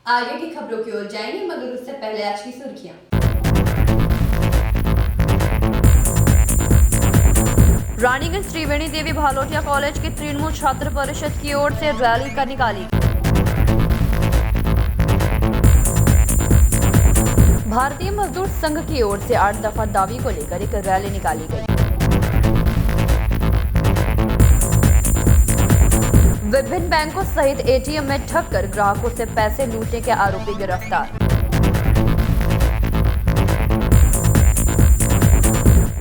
आगे की खबरों की ओर जाएंगे, मगर उससे पहले आज की सुर्खियां। रानीगंज त्रिवेणी देवी भालोटिया कॉलेज के तृणमूल छात्र परिषद की ओर से रैली का निकाली। भारतीय मजदूर संघ की ओर से 8 दफा दावी को लेकर एक रैली निकाली गई। विभिन्न बैंकों सहित एटीएम में ठग कर ग्राहकों से पैसे लूटने के आरोपी गिरफ्तार।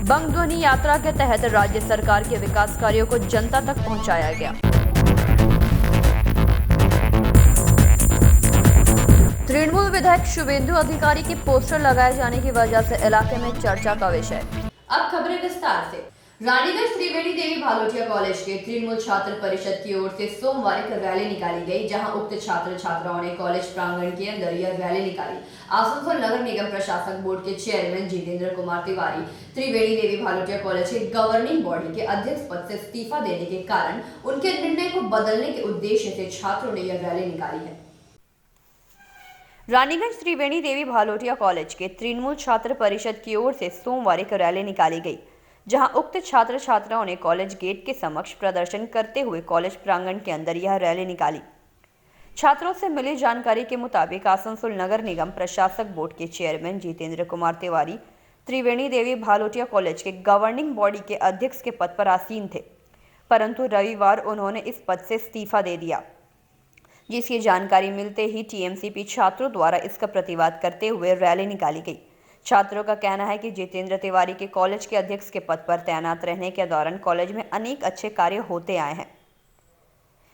बंग ध्वनि यात्रा के तहत राज्य सरकार के विकास कार्यों को जनता तक पहुंचाया गया। तृणमूल विधायक शुभेंदु अधिकारी के पोस्टर लगाए जाने की वजह से इलाके में चर्चा का विषय। अब खबरें विस्तार से। रानीगंज त्रिवेणी देवी भालोटिया कॉलेज के तृणमूल छात्र परिषद की ओर से सोमवार एक रैली निकाली गई, जहां उक्त छात्र छात्राओं ने कॉलेज प्रांगण के अंदर यह रैली निकाली। आसनसोल नगर निगम प्रशासक बोर्ड के चेयरमैन जितेंद्र कुमार तिवारी त्रिवेणी देवी भालोटिया कॉलेज के गवर्निंग बॉडी के अध्यक्ष पद से इस्तीफा देने के कारण उनके निर्णय को बदलने के उद्देश्य से छात्रों ने यह रैली निकाली है। रानीगंज त्रिवेणी देवी भालोटिया कॉलेज के तृणमूल छात्र परिषद की ओर से सोमवार एक रैली निकाली गई, जहां उक्त छात्र छात्राओं ने कॉलेज गेट के समक्ष प्रदर्शन करते हुए कॉलेज प्रांगण के अंदर यह रैली निकाली। छात्रों से मिली जानकारी के मुताबिक आसनसोल नगर निगम प्रशासक बोर्ड के चेयरमैन जितेंद्र कुमार तिवारी त्रिवेणी देवी भालोटिया कॉलेज के गवर्निंग बॉडी के अध्यक्ष के पद पर आसीन थे, परंतु रविवार उन्होंने इस पद से इस्तीफा दे दिया, जिसकी जानकारी मिलते ही टीएमसीपी छात्रों द्वारा इसका प्रतिवाद करते हुए रैली निकाली गई। छात्रों का कहना है कि जितेंद्र तिवारी के कॉलेज के अध्यक्ष के पद पर तैनात रहने के दौरान कॉलेज में अनेक अच्छे कार्य होते आए हैं।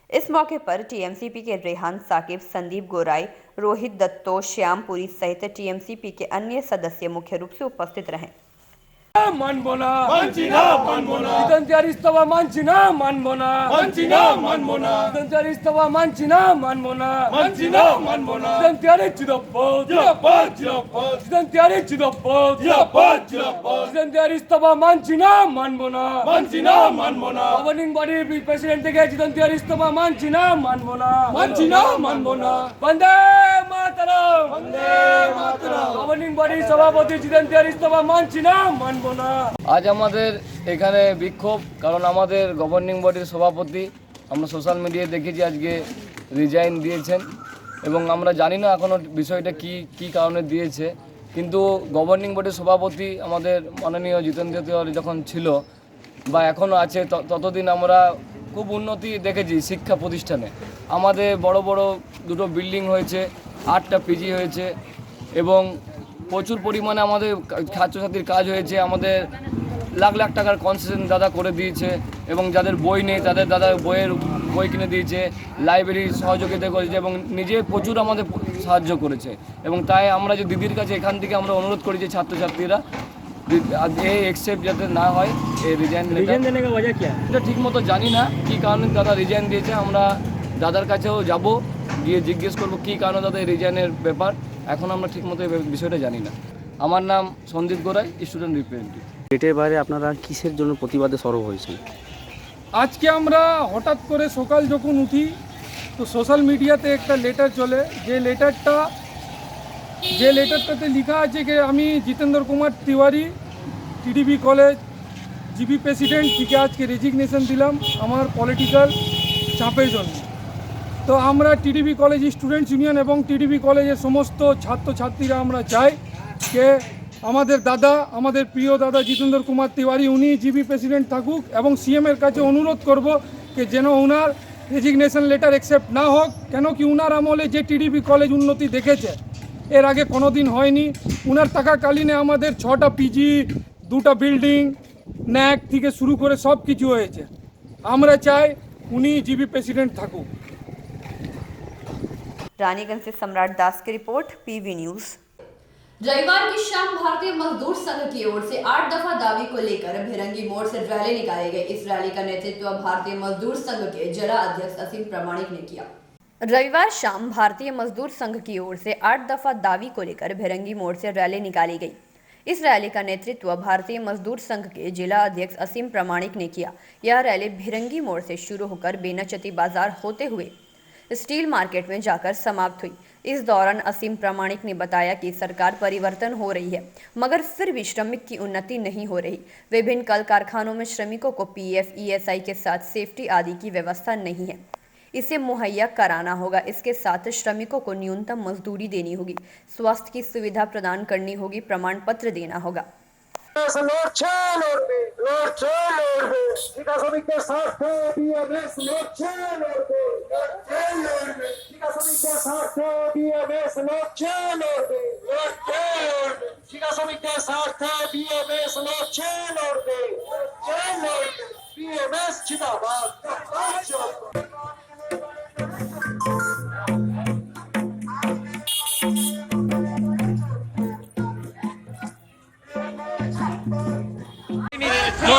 इस मौके पर टीएमसीपी के रेहान साकिब, संदीप गोराई, रोहित दत्तो, श्यामपुरी सहित टीएमसीपी के अन्य सदस्य मुख्य रूप से उपस्थित रहे। मानबोना इस्तवा मानचिना मानबोना इस्तवा मानचिना मानबोना इस्तवा मानचिना मानबोना गवर्निंग बॉडी प्रेसिडेंट থেকে জিতন্তিয়ার ইস্তফা মানচিনা মানবনা বন্দে মাতরম গভর্নিং বডি সভাপতি জিতন্তিয়ার ইস্তফা মানচিনা মানবনা। আজ আমাদের এখানে বিক্ষোভ, কারণ আমাদের গভর্নিং বডির সভাপতি আমরা সোশ্যাল মিডিয়ায় দেখেছি আজকে রিজাইন দিয়েছেন, এবং আমরা জানি না এখনও বিষয়টা কি কারণে দিয়েছে, কিন্তু গভর্নিং বডির সভাপতি আমাদের মাননীয় জিতেন্দ্র তিওয়ারি যখন ছিল বা এখনও আছে, ততদিন আমরা খুব উন্নতি দেখেছি শিক্ষা প্রতিষ্ঠানে। আমাদের বড় বড় দুটো বিল্ডিং হয়েছে, 8টা পিজি হয়েছে, এবং প্রচুর পরিমাণে আমাদের ছাত্রছাত্রীর কাজ হয়েছে। আমাদের লাখ লাখ টাকার কনসেশন দাদা করে দিয়েছে, এবং যাদের বই নেই তাদের দাদা বই কিনে দিয়েছে, লাইব্রেরি সহযোগিতা করেছে, এবং নিজে প্রচুর আমাদের সাহায্য করেছে। এবং তাই আমরা যে দিদির কাছে এখান থেকে আমরা অনুরোধ করি যে ছাত্রছাত্রীরা এই एक्सेप्ट যাতে না হয়, এই রিজাইন देने का वजह क्या है? এটা ঠিক মতো জানি না কী কারণে দাদা রিজাইন দিয়েছে। আমরা দাদার কাছেও যাব, গিয়ে জিজ্ঞেস করবো কী কারণে দাদা এই রিজাইনের ব্যাপার। এখন আমরা ঠিক মতো বিষয়টা জানি না। আমার নাম সন্দীপ গোরাই, স্টুডেন্ট রিপ্রেজেন্টেটিভ। গেটের বাইরে আপনারা কিসের জন্য প্রতিবাদে সরব হয়েছেন? আজকে আমরা হঠাৎ করে সকাল যখন উঠি তো সোশ্যাল মিডিয়াতে একটা লেটার চলে, যে লেটারটাতে লেখা আছে যে আমি Jitendra Kumar Tiwari TDB college GB president থেকে আজকে রেজিগনেশন দিলাম আমার পলিটিক্যাল চাপের জন্য। তো আমরা টিডিবি কলেজ স্টুডেন্টস ইউনিয়ন এবং টিডিবি কলেজের সমস্ত ছাত্রছাত্রীরা আমরা চাই যে আমাদের দাদা, আমাদের প্রিয় দাদা জিতেন্দ্র কুমার তিওয়ারি উনি জিবি প্রেসিডেন্ট থাকুক, এবং সিএমের কাছে অনুরোধ করব যে যেন ওনার রেজিগনেশন লেটার অ্যাকসেপ্ট না হোক, কেন কি ওনার আমলে যে টিডিবি কলেজ উন্নতি দেখেছে এর আগে কোনো দিন হয়নি। ওনার থাকাকালীনে আমাদের 6টা পিজি, 2টা বিল্ডিং, ন্যাক থেকে শুরু করে সব কিছু হয়েছে। আমরা চাই উনি জিবি প্রেসিডেंट থাকুক। रानीगंज से सम्राट दास की रिपोर्ट, पीवी न्यूज। रविवार की शाम भारतीय मजदूर संघ की ओर से 8 दफा दावी को लेकर भिरंगी मोड़ से रैली निकाली गई। इस रैली का नेतृत्व भारतीय मजदूर संघ के जिला अध्यक्ष असीम प्रामाणिक ने किया। रविवार शाम भारतीय मजदूर संघ की ओर से 8 दफा दावी को लेकर भिरंगी मोड़ से रैली निकाली गई। इस रैली का नेतृत्व भारतीय मजदूर संघ के जिला अध्यक्ष असीम प्रामाणिक ने किया। यह रैली भिरंगी मोड़ से शुरू होकर बेनाचती बाजार होते हुए स्टील मार्केट में जाकर समाप्त हुई, इस दौरान असीम प्रामाणिक ने बताया कि सरकार परिवर्तन हो रही है, मगर फिर भी श्रमिक की उन्नति नहीं हो रही। विभिन्न कल कारखानों में श्रमिकों को पीएफ, ईएसआई के साथ सेफ्टी आदि की व्यवस्था नहीं है, इसे मुहैया कराना होगा। इसके साथ श्रमिकों को न्यूनतम मजदूरी देनी होगी, स्वास्थ्य की सुविधा प्रदान करनी होगी, प्रमाण पत्र देना होगा।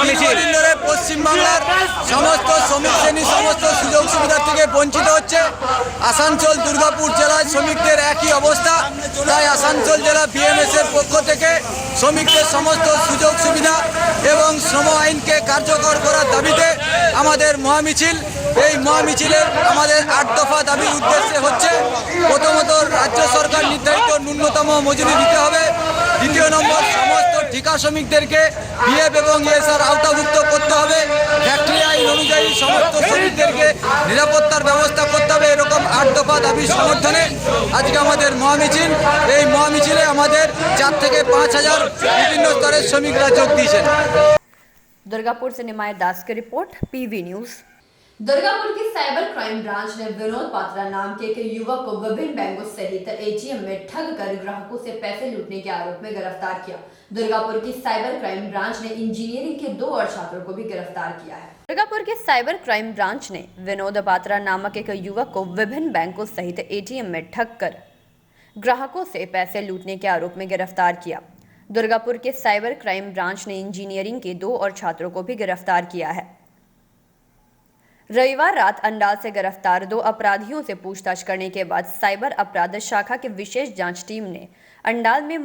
দীর্ঘদিন ধরে পশ্চিমবাংলার সমস্ত শ্রমিক শ্রেণী সমস্ত সুযোগ সুবিধা থেকে বঞ্চিত হচ্ছে। আসানসোল দুর্গাপুর জেলায় শ্রমিকদের একই অবস্থা। তাই আসানসোল জেলা বিএমএসের পক্ষ থেকে শ্রমিকদের সমস্ত সুযোগ সুবিধা এবং শ্রম আইনকে কার্যকর করার দাবিতে আমাদের মহামিছিল। এই মহামিছিলের আমাদের 8 দফা দাবির উদ্দেশ্যে হচ্ছে, প্রথমত রাজ্য সরকার নির্ধারিত ন্যূনতম মজুরি দিতে হবে। দ্বিতীয় নম্বর, সমস্ত ঠিকা শ্রমিকদেরকে পিএফ এবং ইএসআর আওতাভুক্ত করতে হবে। ফ্যাক্টরি আইন অনুযায়ী সমস্ত শ্রমিকদেরকে নিরাপত্তার ব্যবস্থা করতে হবে। এরকম 8 দফা দাবির সমর্থনে আজকে আমাদের মহামিছিল। এই মহামিছিলে আমাদের 4 থেকে 5,000 বিভিন্ন স্তরের শ্রমিকরা যোগ দিয়েছেন। दुर्गापुर से निमाय दास की रिपोर्ट, पीवी न्यूज। दुर्गापुर की साइबर क्राइम ब्रांच ने विनोद पात्रा नाम के एक युवक को विभिन्न बैंकों सहित एटीएम में ठग कर ग्राहकों से पैसे लूटने के आरोप में गिरफ्तार किया। दुर्गापुर की साइबर क्राइम ब्रांच ने इंजीनियरिंग के 2 और छात्रों को भी गिरफ्तार किया है। दुर्गापुर के साइबर क्राइम ब्रांच ने विनोद पात्रा नामक एक युवक को विभिन्न बैंकों सहित एटीएम में ठग कर ग्राहकों से पैसे लूटने के आरोप में गिरफ्तार किया। दुर्गापुर के साइबर क्राइम ब्रांच ने इंजीनियरिंग के 2 और छात्रों को भी गिरफ्तार किया है। रविवार रात अंडाल से गिरफ्तार 2 अपराधियों से पूछताछ करने के बाद साइबर अपराध शाखा की विशेष जांच टीम ने अंडाल में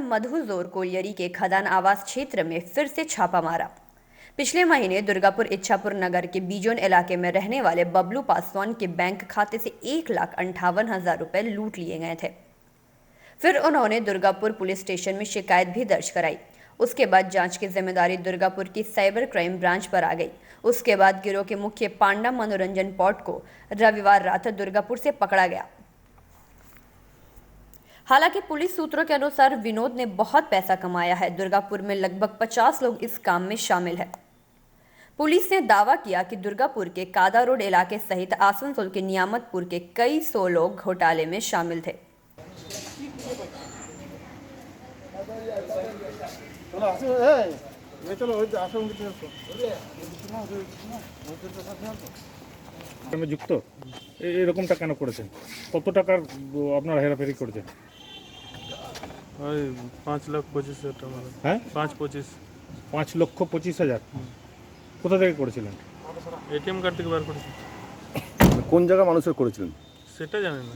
मधुजोर कोलियरी के खदान आवास क्षेत्र में फिर से छापा मारा। पिछले महीने दुर्गापुर इच्छापुर नगर के बीजोन इलाके में रहने वाले बबलू पासवान के बैंक खाते से 1,58,000 रुपए लूट लिए गए थे। फिर उन्होंने दुर्गापुर पुलिस स्टेशन में शिकायत भी दर्ज कराई। उसके बाद जांच की जिम्मेदारी दुर्गापुर की साइबर क्राइम ब्रांच पर आ गई। उसके बाद गिरोह के मुख्य पांडा मनोरंजन पॉट को रविवार रात दुर्गापुर से पकड़ा गया। हालांकि पुलिस सूत्रों के अनुसार विनोद ने बहुत पैसा कमाया है। दुर्गापुर में लगभग 50 लोग इस काम में शामिल है। पुलिस ने दावा किया कि दुर्गापुर के कादा रोड इलाके सहित आसनसोल के नियामतपुर के कई 100 लोग घोटाले में शामिल थे। যুক্ত এরকমটা কেন করেছেন? কত টাকার আপনারা হেরাফেরি করেছেন? ওই 5,25,000 টাকা। হ্যাঁ, 5,25,000। কোথা থেকে করেছিলেন? এটিএম কার্ড থেকে বার করেছি। কোন জায়গা মানুষের করেছিলেন সেটা জানি না।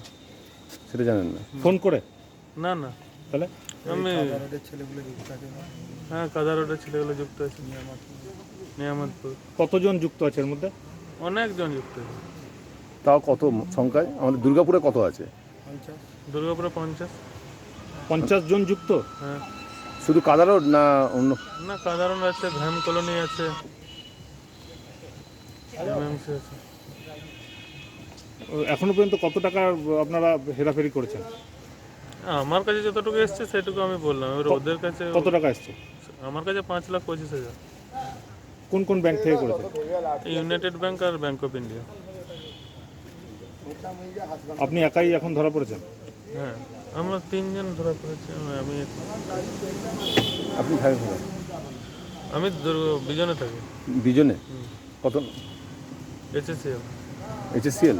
সেটা জানেন না? ফোন করে? না না, তাহলে আমি হ্যাঁ, কাদা রোডের ছেলেগুলো যুক্ত আছে। নিয়ামতপুর। কতজন যুক্ত আছে এর মধ্যে? অনেকজন যুক্ত আছে। তাও কত সংখ্যায়? আমাদের দুর্গাপুরে কত আছে? দুর্গাপুরে 50। 50 জন যুক্ত? হ্যাঁ। শুধু কাদা রোড না অন্য? না, কাদা রোড আছে, ভ্যাম কলোনি আছে, এমএমসি আছে। এখনো পর্যন্ত কত টাকা আপনারা হেরাফেরি করেছেন? আমার কাছে যতটুকু এসছে সেটুকু আমি বললাম। এবার ওদের কাছে কত টাকা এসছে? আমার কাছে 5,25,000। কোন কোন ব্যাংক থেকে করেছেন? ইউনাইটেড ব্যাংক আর ব্যাংক অফ ইন্ডিয়া। আপনি একাই এখন ধরা পড়েছেন? হ্যাঁ, আমরা 3 জন ধরা পড়েছি। আপনি থাকেন কোথায়? আমি বিজনে থাকি। বিজনে? কত? HSCL। HSCL?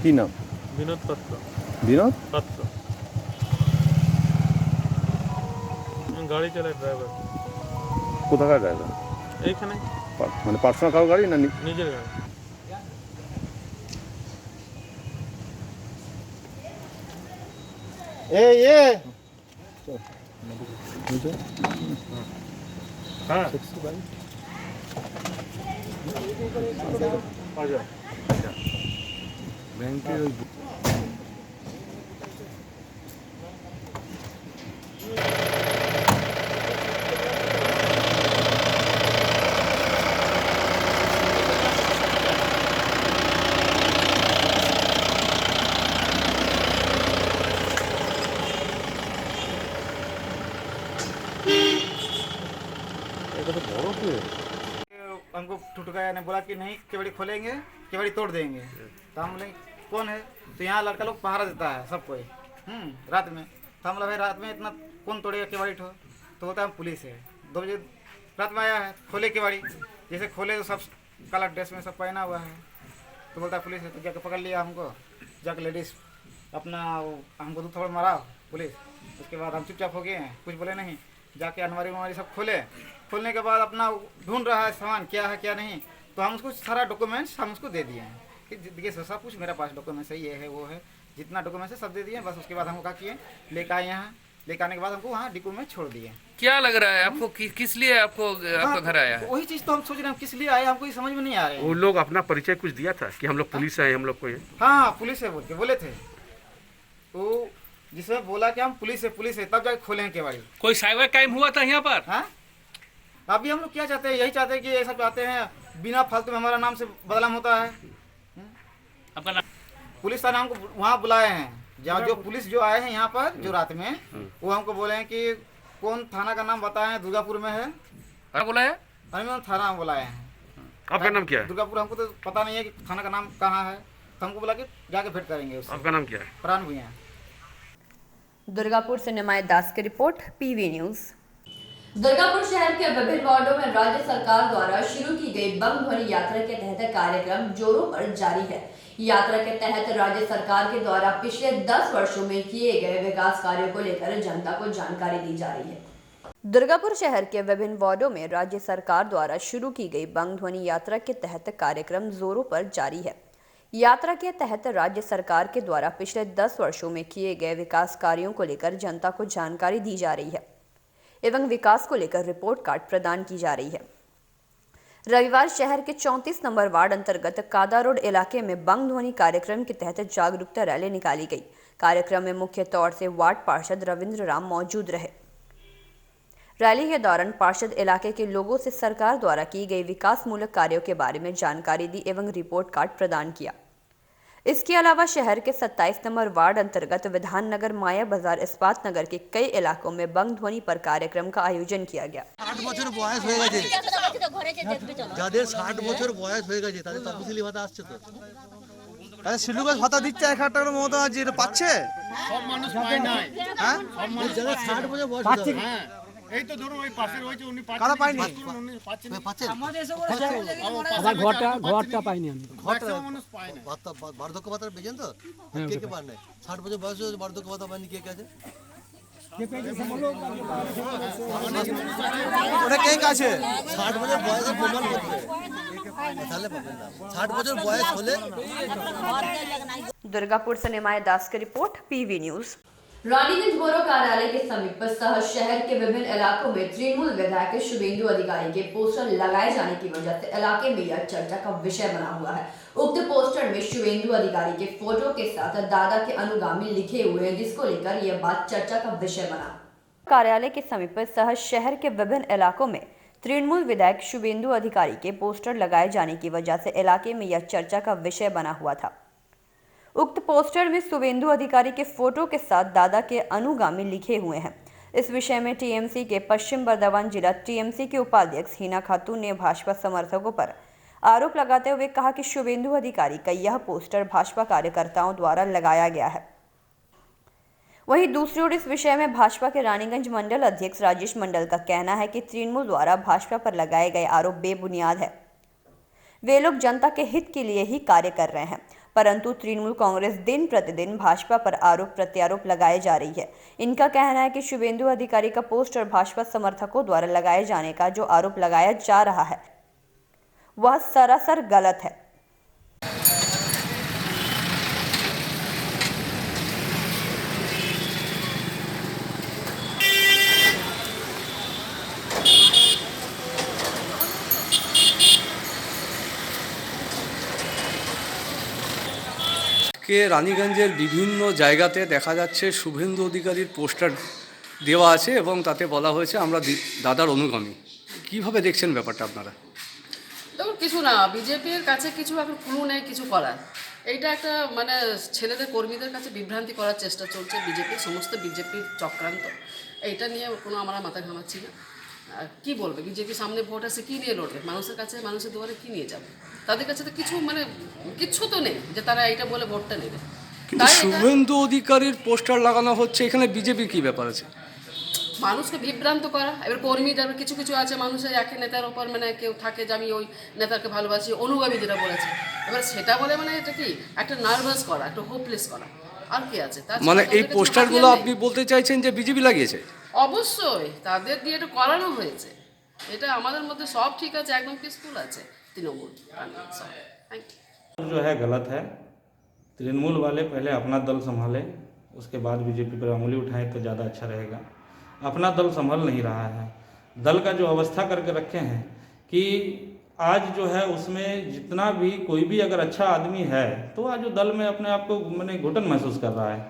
কি নাম? বিনোদ পাত্র। বিনোদ পাত্র। গাড়ি চালায়, ড্রাইভার। কোথাকার ড্রাইভার? এইখানে। মানে পার্সোনাল কারো গাড়ি না নিজের গাড়ি? হ্যাঁ। ব্যাংকের ওই এটা তো বড় কি हमको ठुठकाया ने बोला कि नहीं केवड़ी खोलेंगे केवड़ी तोड़ देंगे। तो हम बोले कौन है, तो यहाँ लड़का लोग पहरा देता है सब कोई रात में। तो हम बोला भाई रात में इतना कौन तोड़ेगा केवड़ी ठो, तो बोलता है हम पुलिस है। 2 बजे रात में आया है, खोले केवड़ी, जैसे खोले तो सब काला ड्रेस में सब पहना हुआ है, तो बोलता है पुलिस है। तो जाके पकड़ लिया हमको, जाके लेडीज़ अपना हमको तो थोड़ा मारा पुलिस। उसके बाद हम चुपचाप हो गए हैं, कुछ बोले नहीं। जाके अनवारी वनवारी सब खोलने के बाद अपना ढूंढ रहा है सामान क्या है क्या नहीं। तो हम उसको सारा डॉक्यूमेंट्स हम उसको दे दिए हैं कि देखिए सर सब कुछ मेरे पास डॉक्यूमेंट्स है, ये है वो है, जितना डॉक्यूमेंट्स है सब दे दिए। बस उसके बाद हमको क्या किए, लेकर आए यहाँ, लेकर आने के बाद हमको वहाँ डिपो में छोड़ दिए। क्या लग रहा है आपको किस लिए आपको आपका घर आया है? वही चीज़ तो हम सोच रहे हैं किस लिए आए, हमको ये समझ में नहीं आ रहा है। वो लोग अपना परिचय कुछ दिया था कि हम लोग पुलिस है, हम लोग को ये हाँ पुलिस है बोल के बोले थे। वो जिसमें बोला कि हम पुलिस है तब जाके खोले हैं केवाड़ी। कोई साइबर क्राइम हुआ था यहाँ पर? हाँ अभी हम लोग क्या चाहते हैं, यही चाहते हैं कि ऐसा चाहते हैं बिना फालतू में हमारा नाम से बदनाम होता है। आपका नाम? पुलिस थाना हमको वहाँ बुलाए हैं, जहाँ जो पुलिस जो आए हैं यहाँ पर जो रात में, वो हमको बोले हैं कि कौन थाना का नाम बताए हैं, दुर्गापुर में है। क्या बोला है? हमें थाना बुलाए हैं। आपका नाम क्या है? दुर्गापुर, हमको तो पता नहीं है कि थाना का नाम कहाँ है, तो हमको बोला कि जाके भेंट करेंगे उससे। आपका नाम क्या है? प्राण भूया। दुर्गापुर से निमाय दास की रिपोर्ट, पीवी न्यूज। दुर्गापुर शहर के विभिन्न वार्डों में राज्य सरकार द्वारा शुरू की गई बम ध्वनि यात्रा के तहत कार्यक्रम जोरों पर जारी है। यात्रा के तहत राज्य सरकार के द्वारा पिछले 10 वर्षों में किए गए विकास कार्यों को लेकर जनता को जानकारी दी जा रही है। दुर्गापुर शहर के विभिन्न वार्डों में राज्य सरकार द्वारा शुरू की गई बम ध्वनि यात्रा के तहत कार्यक्रम जोरों पर जारी है। यात्रा के तहत राज्य सरकार के द्वारा पिछले 10 वर्षों में किए गए विकास कार्यों को लेकर जनता को जानकारी दी जा रही है एवं विकास को लेकर रिपोर्ट कार्ड प्रदान की जा रही है। रविवार शहर के 34 नंबर वार्ड अंतर्गत कादा रोड इलाके में बम ध्वनि कार्यक्रम के तहत जागरूकता रैली निकाली गई। कार्यक्रम में मुख्य तौर से वार्ड पार्षद रविंद्र राम मौजूद रहे। रैली के दौरान पार्षद इलाके के लोगों से सरकार द्वारा की गई विकासमूलक कार्यों के बारे में जानकारी दी एवं रिपोर्ट कार्ड प्रदान किया। इसके अलावा शहर के 27 नंबर वार्ड अंतर्गत विधान नगर, माया बाजार, इस्पात नगर के कई इलाकों में बम ध्वनि पर कार्यक्रम का आयोजन किया गया। 60 বছর বয়স হয়ে গেছে, যাদের 60 বছর বয়স হয়ে গেছে তাদের তপশিলি ভাতা আসছে তো। আরে শিলুগাছ ভাতা দিচ্ছে 1000 টাকার মতো আছে, এটা পাচ্ছে সব মানুষ পায় না। হ্যাঁ সব মানুষ যারা 60 বছর বয়স পাচ্ছে। হ্যাঁ এই তো ধরুন ওই পাশের হয়েছে উনি পাচ্ছে, কারা পায়নি? উনি পাচ্ছেন, পাচ্ছেন আমাদের এসে বলে আবার ঘরটা পাইনি আমি, ঘরটা মানুষ পায় না। ভাতা বার্ধক্য ভাতা পেয়েছেন তো? কে কে পায় না? 60 বছর বয়স হয়েছে বার্ধক্য ভাতা পায়নি, কে কে আছে? ওটা কে আছে? 60 বছর বয়সে প্রমাণ করতে তাহলে পাবেন না। 60 বছর বয়স হলে। दुर्गापुर से निमाय दास की रिपोर्ट, पीवी न्यूज। रानीगंज बोरो कार्यालय के समीप सह शहर के विभिन्न इलाकों में तृणमूल विधायक शुभेंदु अधिकारी के पोस्टर लगाए जाने की वजह से इलाके में यह चर्चा का विषय बना हुआ है। उक्त पोस्टर में शुभेंदु अधिकारी के फोटो के साथ दादा के अनुगामी लिखे हुए हैं, जिसको लेकर यह बात चर्चा का विषय बना। कार्यालय के समीप सह शहर के विभिन्न इलाकों में तृणमूल विधायक शुभेंदु अधिकारी के पोस्टर लगाए जाने की वजह से इलाके में यह चर्चा का विषय बना हुआ था। उक्त पोस्टर में शुभेंदु अधिकारी के फोटो के साथ दादा के अनुगामी लिखे हुए हैं। इस विषय में टीएमसी के पश्चिम बर्दवान जिला टीएमसी के उपाध्यक्ष हिना खातून ने भाजपा समर्थकों पर आरोप लगाते हुए कहा कि शुभेंदु अधिकारी का यह पोस्टर भाजपा कार्यकर्ताओं द्वारा लगाया गया है। वहीं दूसरी ओर इस विषय में भाजपा के रानीगंज मंडल अध्यक्ष राजेश मंडल का कहना है कि तृणमूल द्वारा भाजपा पर लगाए गए आरोप बेबुनियाद है। वे लोग जनता के हित के लिए ही कार्य कर रहे हैं, परंतु तृणमूल कांग्रेस दिन प्रतिदिन भाजपा पर आरोप प्रत्यारोप लगाए जा रही है। इनका कहना है कि शुभेंदु अधिकारी का पोस्टर भाजपा समर्थकों द्वारा लगाए जाने का जो आरोप लगाया जा रहा है वह सरासर गलत है। আজকে রানীগঞ্জের বিভিন্ন জায়গাতে দেখা যাচ্ছে শুভেন্দু অধিকারীর পোস্টার দেওয়া আছে এবং তাতে বলা হয়েছে আমরা দাদার অনুগামী। কিভাবে দেখছেন ব্যাপারটা আপনারা? দেখুন, কিছু না, বিজেপির কাছে কিছু এখন ক্লু নেই কিছু করার। এইটা একটা মানে ছেলেদের কর্মীদের কাছে বিভ্রান্তি করার চেষ্টা চলছে বিজেপির, সমস্ত বিজেপির চক্রান্ত। এইটা নিয়ে কোনো আমরা মাথা ঘামাচ্ছি না। কি বলবে বিজেপি, সামনে ভোট আছে, কী নিয়ে লড়বে? মানুষের কাছে, মানুষের দুয়ারে কী নিয়ে যাবে? তাদের কাছে তো কিছু মানে কিচ্ছু তো নেই যে তারা এইটা বলে ভোটটা নেবে। কিন্তু শুভেন্দু অধিকারীর পোস্টার লাগানো হচ্ছে, এখানে বিজেপির কী ব্যাপার আছে? মানুষকে বিভ্রান্ত করা। এবার কর্মীদের কিছু কিছু আছে মানুষের একে নেতার ওপর মানে কেউ থাকে যে আমি ওই নেতাকে ভালোবাসি, অনুগামী যেটা বলেছে, এবার সেটা বলে মানে এটা কি একটা নার্ভাস করা, একটা হোপলেস করা, আর কি আছে? মানে এই পোস্টারগুলো আপনি বলতে চাইছেন যে বিজেপি লাগিয়েছে? অবশ্যই তাদের দিয়ে এটা করানো হয়েছে। এটা আমাদের মধ্যে সব ঠিক আছে, একদম পিসফুল আছে। तृणमूल जो है गलत है। तृणमूल वाले पहले अपना दल संभाले, उसके बाद बीजेपी पर उंगली उठाएं तो ज़्यादा अच्छा रहेगा। अपना दल संभल नहीं रहा है। दल का जो अवस्था करके रखे हैं कि आज जो है उसमें जितना भी कोई भी अगर अच्छा आदमी है तो आज जो दल में अपने आप को मैंने घुटन महसूस कर रहा है,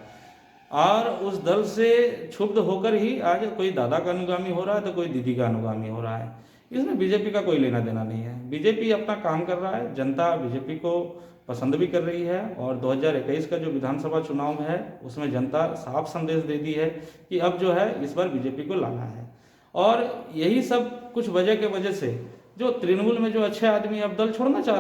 और उस दल से क्षुब्ध होकर ही आज कोई दादा का अनुगामी हो रहा है तो कोई दीदी का अनुगामी हो रहा है। इसमें बीजेपी का कोई लेना देना नहीं है। बीजेपी अपना काम कर रहा है, जनता बीजेपी को पसंद भी कर रही है, और 2021 का जो विधानसभा चुनाव है उसमें जनता साफ संदेश दे दी है कि अब जो है इस बार बीजेपी को लाना है। और यही सब कुछ वजह के वजह से जो तृणमूल में जो अच्छे आदमी अब दल छोड़ना चाह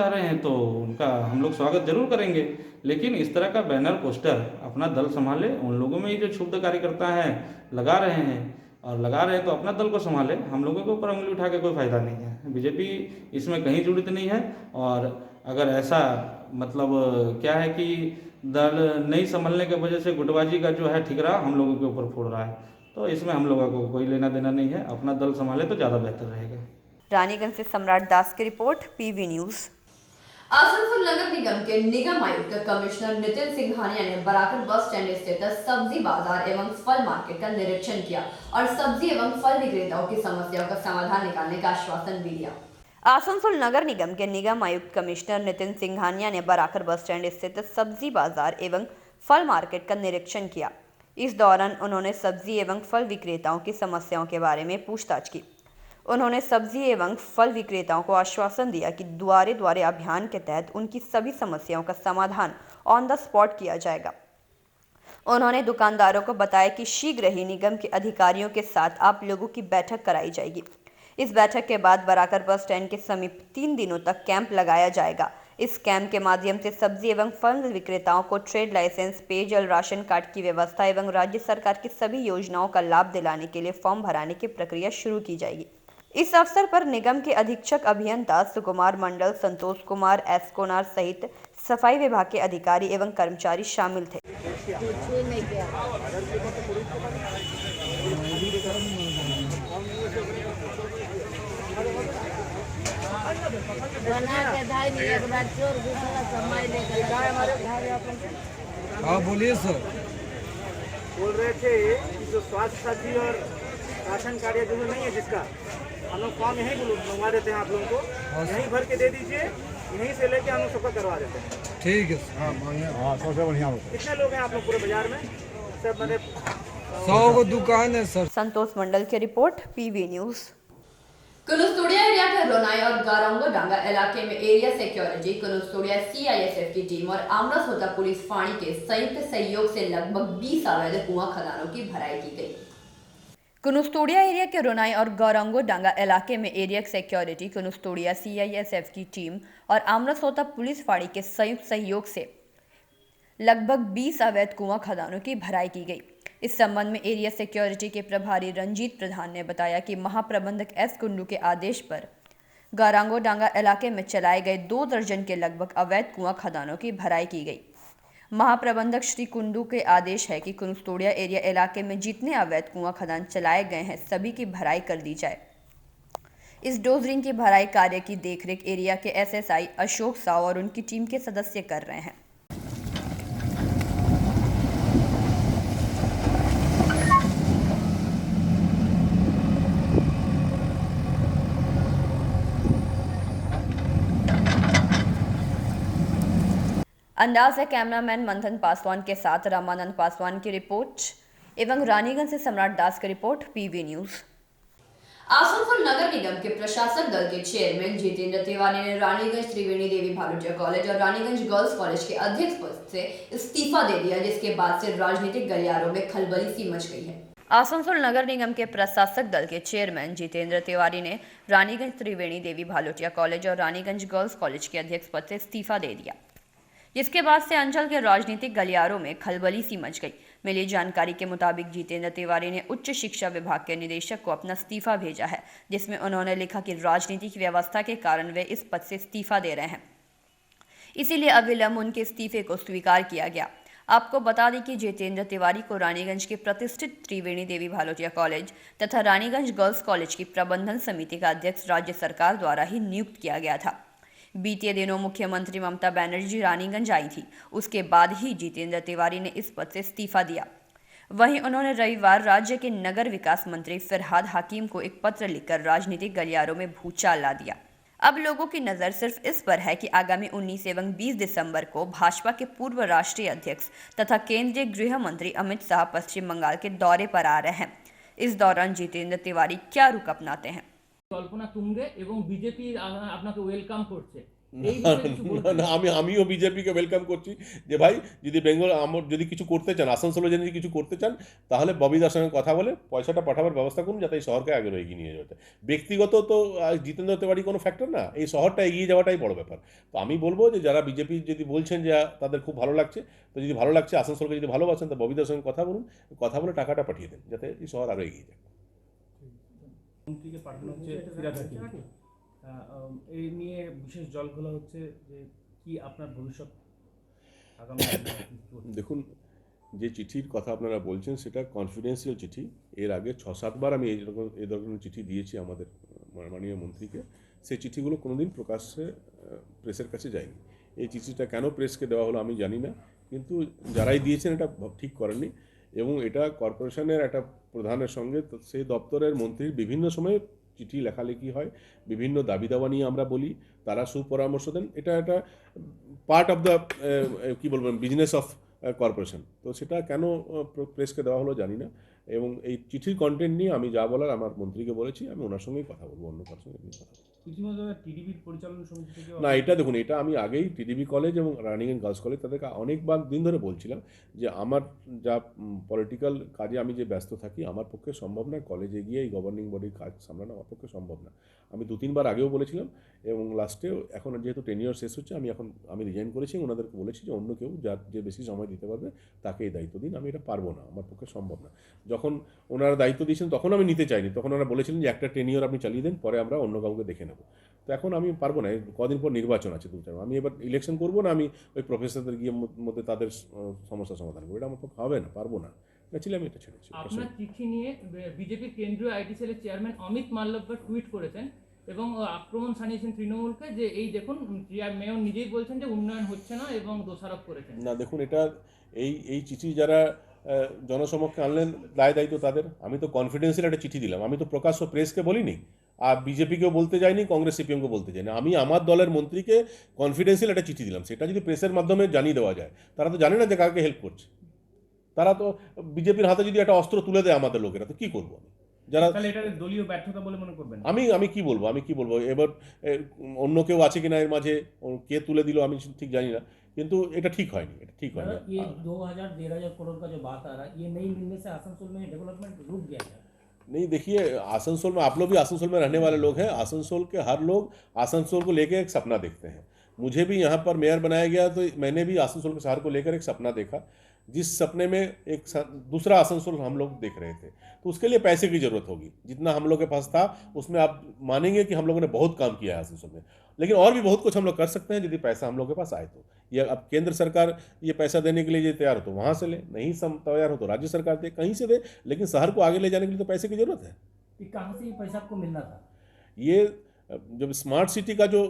रहे हैं, तो उनका हम लोग स्वागत जरूर करेंगे। लेकिन इस तरह का बैनर पोस्टर अपना दल संभाले, उन लोगों में ही जो क्षुब्ध कार्यकर्ता हैं लगा रहे हैं तो अपना दल को संभाले। हम लोगों के ऊपर उंगली उठा के कोई फ़ायदा नहीं है। बीजेपी इसमें कहीं जुड़ित नहीं है, और अगर ऐसा मतलब क्या है कि दल नहीं संभलने की वजह से गुटबाजी का जो है ठिकरा हम लोगों के ऊपर फोड़ रहा है, तो इसमें हम लोगों को कोई लेना देना नहीं है। अपना दल संभाले तो ज़्यादा बेहतर रहेगा। रानीगंज से सम्राट दास की रिपोर्ट, पीवी न्यूज़। आसनसोल नगर निगम के निगम आयुक्त कमिश्नर नितिन सिंघानिया ने बराकर बस स्टैंड स्थित सब्जी बाजार एवं फल मार्केट का निरीक्षण किया और सब्जी एवं फल विक्रेताओं की समस्याओं का समाधान निकालने का आश्वासन भी दिया। आसनसोल नगर निगम के निगम आयुक्त कमिश्नर नितिन सिंघानिया ने बराकर बस स्टैंड स्थित सब्जी बाजार एवं फल मार्केट का निरीक्षण किया। इस दौरान उन्होंने सब्जी एवं फल विक्रेताओं की समस्याओं के बारे में पूछताछ की। उन्होंने सब्जी एवं फल विक्रेताओं को आश्वासन दिया कि द्वारे द्वारे अभियान के तहत उनकी सभी समस्याओं का समाधान ऑन द स्पॉट किया जाएगा। उन्होंने दुकानदारों को बताया कि शीघ्र ही निगम के अधिकारियों के साथ आप लोगों की बैठक कराई जाएगी। इस बैठक के बाद बराकर बस स्टैंड के समीप 3 दिनों तक कैंप लगाया जाएगा। इस कैंप के माध्यम से सब्जी एवं फल विक्रेताओं को ट्रेड लाइसेंस, पेयजल, राशन कार्ड की व्यवस्था एवं राज्य सरकार की सभी योजनाओं का लाभ दिलाने के लिए फॉर्म भराने की प्रक्रिया शुरू की जाएगी। इस अवसर पर निगम के अधीक्षक अभियंता सुकुमार मंडल, संतोष कुमार, एस कोनार सहित सफाई विभाग के अधिकारी एवं कर्मचारी शामिल थे। हाँ बोलिए सर। बोल रहे थे कि जो स्वास्थ्य साथी और राशन कार्ड जो नहीं है जिसका हम लोग फॉर्म यहीं मंगवा देते हैं, आप लोगों को यहीं भर के दे दीजिए, यहीं से लेके हम लोग सबका करवा देते हैं। ठीक है। हाँ सबसे बढ़िया होता है। कितने लोग हैं आप लोग पूरे बाजार में? सब मैंने 100 को दुकान है सर। संतोष मंडल की रिपोर्ट, पीवी न्यूज़। कुनुस्तोड़िया एरिया के रोनाई और गारंगो डांगा इलाके में एरिया सिक्योरिटी, कुनुस्तोड़िया CISF की टीम और आमरस होता पुलिस फाड़ी के संयुक्त सहयोग से लगभग 20 अवैध कुआं खदानों की भराई की गई। कुनुस्तोड़िया एरिया के रोनाई और गौरंगो डांगा इलाके में एरिया सिक्योरिटी, कुनुस्तोड़िया CISF की टीम और आमरस होता पुलिस फाड़ी के संयुक्त सहयोग से लगभग 20 अवैध कुआं खदानों की भराई की गई। इस संबंध में एरिया सिक्योरिटी के प्रभारी रंजीत प्रधान ने बताया कि महाप्रबंधक S कुंडू के आदेश पर गारंगो डांगा इलाके में चलाए गए 2 दर्जन के लगभग अवैध कुआं खदानों की भराई की गई। महाप्रबंधक श्री कुंडू के आदेश है कि कुनुस्तोड़िया एरिया इलाके में जितने अवैध कुआं खदान चलाए गए हैं सभी की भराई कर दी जाए। इस डोजरिंग की भराई कार्य की देखरेख एरिया के SSI अशोक साव और उनकी टीम के सदस्य कर रहे हैं। अंदाज है कैमरामैन मंथन पासवान के साथ रामानंद पासवान की रिपोर्ट एवं रानीगंज से सम्राट दास की रिपोर्ट, पीवी न्यूज। आसनसोल नगर निगम के प्रशासक दल के चेयरमैन जितेंद्र तिवारी ने रानीगंज त्रिवेणी देवी भालुटिया कॉलेज और रानीगंज गर्ल्स कॉलेज के अध्यक्ष पद से इस्तीफा दे दिया, जिसके बाद से राजनीतिक गलियारों में खलबली सी मच गई है। आसनसोल नगर निगम के प्रशासक दल के चेयरमैन जितेंद्र तिवारी ने रानीगंज त्रिवेणी देवी भालुटिया कॉलेज और रानीगंज गर्ल्स कॉलेज के अध्यक्ष पद से इस्तीफा दे दिया, जिसके बाद से अंचल के राजनीतिक गलियारों में खलबली सी मच गई। मिली जानकारी के मुताबिक जितेंद्र तिवारी ने उच्च शिक्षा विभाग के निदेशक को अपना इस्तीफा भेजा है, जिसमें उन्होंने लिखा कि राजनीतिक व्यवस्था के कारण वे इस पद से इस्तीफा दे रहे हैं, इसीलिए अविलंब उनके इस्तीफे को स्वीकार किया गया। आपको बता दें कि जितेंद्र तिवारी को रानीगंज के प्रतिष्ठित त्रिवेणी देवी भालुटिया कॉलेज तथा रानीगंज गर्ल्स कॉलेज की प्रबंधन समिति का अध्यक्ष राज्य सरकार द्वारा ही नियुक्त किया गया था। बीते दिनों मुख्यमंत्री ममता बनर्जी रानीगंज आई थी, उसके बाद ही जितेंद्र तिवारी ने इस पद से इस्तीफा दिया। वहीं उन्होंने रविवार राज्य के नगर विकास मंत्री फिरहाद हकीम को एक पत्र लिखकर राजनीतिक गलियारों में भूचाल ला दिया। अब लोगों की नज़र सिर्फ इस पर है कि आगामी 19 एवं 20 दिसंबर को भाजपा के पूर्व राष्ट्रीय अध्यक्ष तथा केंद्रीय गृह मंत्री अमित शाह पश्चिम बंगाल के दौरे पर आ रहे हैं। इस दौरान जितेंद्र तिवारी क्या रुख अपनाते हैं। কল্পনা তুঙ্গে এবং বিজেপি আপনাকে ওয়েলকাম করছে। আমিও বিজেপিকে ওয়েলকাম করছি যে ভাই যদি বেঙ্গল যদি কিছু করতে চান, আসানসোলে যদি কিছু করতে চান, তাহলে ববিদার সঙ্গে কথা বলে পয়সাটা পাঠাবার ব্যবস্থা করুন, যাতে এই শহরকে আগে এগিয়ে নিয়ে যেতে। ব্যক্তিগত তো জিতেন্দ্র তিওয়ারি কোনো ফ্যাক্টর না, এই শহরটা এগিয়ে যাওয়াটাই বড় ব্যাপার। তো আমি বলবো যে যারা বিজেপি যদি বলছেন যে তাদের খুব ভালো লাগছে, তো যদি ভালো লাগছে, আসানসোলকে যদি ভালোবাসেন, তো ববিদার সঙ্গে কথা বলুন, কথা বলে টাকাটা পাঠিয়ে দেন, যাতে এই শহর আরও এগিয়ে যায়। মন্ত্রীকে পাঠানো হচ্ছে ফিরাদ হাকিম, এই নিয়ে বিশেষ জলঘোলা হচ্ছে যে কি আপনার ভবিষ্যৎ আগামী দেখুন, যে চিঠির কথা আপনারা বলছেন সেটা কনফিডেন্সিয়াল চিঠি। এর আগে 6-7 বার আমি এই ধরনের চিঠি দিয়েছি আমাদের মাননীয় মন্ত্রীকে। সেই চিঠিগুলো কোনোদিন প্রকাশ্যে প্রেসের কাছে যায়নি। এই চিঠিটা কেন প্রেসকে দেওয়া হলো আমি জানি না, কিন্তু যারাই দিয়েছেন এটা ঠিক করেননি। এবং এটা কর্পোরেশনের একটা প্রধানের সঙ্গে সেই দপ্তরের মন্ত্রীর বিভিন্ন সময়ে চিঠি লেখালেখি হয়, বিভিন্ন দাবি দাওয়া নিয়ে আমরা বলি, তারা সুপরামর্শ দেন। এটা একটা পার্ট অফ দ্য কী বলবেন বিজনেস অফ কর্পোরেশন। তো সেটা কেন প্রেসকে দেওয়া হলো জানি না। এবং এই চিঠির কন্টেন্ট নিয়ে আমি যা বলার আমার মন্ত্রীকে বলেছি, আমি ওনার সঙ্গেই কথা বলবো, অন্য কারোর সঙ্গে কথা বলবো টিডিবির পরিচালনা সমিতি থেকে না। এটা দেখুন, এটা আমি আগেই টিডিবি কলেজ এবং রানিগঞ্জ গার্লস কলেজ তাদেরকে অনেকবার দিন ধরে বলছিলাম যে আমার যা পলিটিক্যাল কাজে আমি যে ব্যস্ত থাকি, আমার পক্ষে সম্ভব না কলেজে গিয়ে এই গভর্নিং বডির কাজ সামলানো, আমার পক্ষে সম্ভব না। আমি 2-3 বার আগেও বলেছিলাম এবং লাস্টেও, এখন যেহেতু টেনিওর শেষ হচ্ছে, আমি রিজাইন করেছি। ওনাদেরকে বলেছি যে অন্য কেউ যে বেশি সময় দিতে পারবে তাকে এই দায়িত্ব দিন, আমি এটা পারবো না, আমার পক্ষে সম্ভব না। যখন ওনারা দায়িত্ব দিয়েছেন তখন আমি নিতে চাইনি, তখন ওনারা বলেছিলেন যে একটা টেনিওর আপনি চালিয়ে দেন, পরে আমরা অন্য কাউকে দেখে নেব। তো এখন আমি পারবো না, কদিন পর নির্বাচন আছে 2-4, আমি এবার ইলেকশন করবো না, আমি ওই প্রফেসরদের গিয়ে মধ্যে তাদের সমস্যার সমাধান করবো, এটা আমার পক্ষে হবে না, পারবো না। ছিল আমি এটা ছেড়েছি। আপনার চিঠি নিয়ে বিজেপির কেন্দ্রীয় আইটি সেলের চেয়ারম্যান অমিত মাল্লব্য টুইট করেছেন এবং আক্রমণ শানিয়েছেন তৃণমূলকে, যে এই দেখুন মেয়র নিজেই বলছেন যে উন্নয়ন হচ্ছে না এবং দোষারোপ করেছেন। না দেখুন, এটা এই চিঠি যারা জনসমক্ষে আনলেন দায়িত্ব তাদের। আমি তো কনফিডেন্সিয়াল একটা চিঠি দিলাম, আমি তো প্রকাশ্য প্রেসকে বলিনি, আর বিজেপিকেও বলতে যাইনি, কংগ্রেস সিপিএমকে বলতে যাইনি। আমি আমার দলের মন্ত্রীকে কনফিডেন্সিয়াল একটা চিঠি দিলাম। সেটা যদি প্রেসের মাধ্যমে জানিয়ে দেওয়া যায়, তারা তো জানে না যে কাকে হেল্প করছে। তারা তো বিজেপির হাতে যদি একটা অস্ত্র তুলে দেয় আমাদের লোকেরা, তো কী করবো আমি? যারা এটা দলীয় ব্যর্থতা বলে মনে করবেন? আমি কি বলবো এবার অন্য কেউ আছে কিনা এর মাঝে, কে তুলে দিল আমি ঠিক জানি না, কিন্তু এটা ঠিক হয়নি, এটা ঠিক হয়নি। 2000-1500 करोड़ का जो बात आ रहा है, ये नई मिलने से आसनसोल में डेवलपमेंट रुक गया है। नहीं देखिए, आसनसोल में आप लोग भी आसनसोल में रहने वाले लोग हैं, आसनसोल के हर लोग आसनसोल को लेकर एक सपना देखते हैं। मुझे भी यहाँ पर मेयर बनाया गया तो मैंने भी आसनसोल के शहर को लेकर एक सपना देखा, जिस सपने में एक दूसरा आसनसोल हम लोग देख रहे थे। तो उसके लिए पैसे की ज़रूरत होगी, जितना हम लोग के पास था उसमें आप मानेंगे कि हम लोगों ने बहुत काम किया है आसनसोल में, लेकिन और भी बहुत कुछ हम लोग कर सकते हैं यदि पैसा हम लोग के पास आए तो। ये अब केंद्र सरकार ये पैसा देने के लिए ये तैयार हो तो वहाँ से ले, नहीं तैयार हो तो राज्य सरकार दे, कहीं से दे, लेकिन शहर को आगे ले जाने के लिए तो पैसे की ज़रूरत है। कहाँ से ये पैसा आपको मिलना था? ये जब स्मार्ट सिटी का जो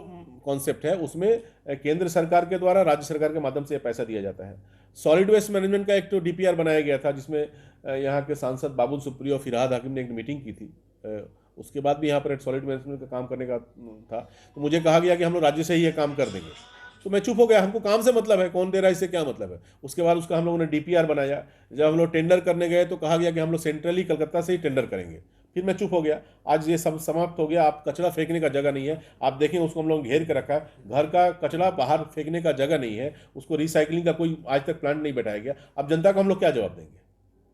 कॉन्सेप्ट है उसमें केंद्र सरकार के द्वारा राज्य सरकार के माध्यम से पैसा दिया जाता है। सॉलिड वेस्ट मैनेजमेंट का एक तो DPR बनाया गया था, जिसमें यहाँ के सांसद बाबुल सुप्रियो और फिरहाद हाकिम ने एक मीटिंग की थी। उसके बाद भी यहाँ पर सॉलिड मैनेजमेंट का काम करने का था, तो मुझे कहा गया कि हम लोग राज्य से ही ये काम कर देंगे। तो मैं चुप हो गया, हमको काम से मतलब है, कौन दे रहा है इससे क्या मतलब है। उसके बाद उसका हम लोगों ने DPR बनाया। जब हम लोग टेंडर करने गए तो कहा गया कि हम लोग सेंट्रली कलकत्ता से ही टेंडर करेंगे। फिर मैं चुप हो गया। आज ये सब समाप्त हो गया। आप कचरा फेंकने का जगह नहीं है, आप देखेंगे उसको हम लोग घेर के रखा है। घर का कचरा बाहर फेंकने का जगह नहीं है, उसको रिसाइकलिंग का कोई आज तक प्लांट नहीं बैठाया गया। अब जनता को हम लोग क्या जवाब देंगे?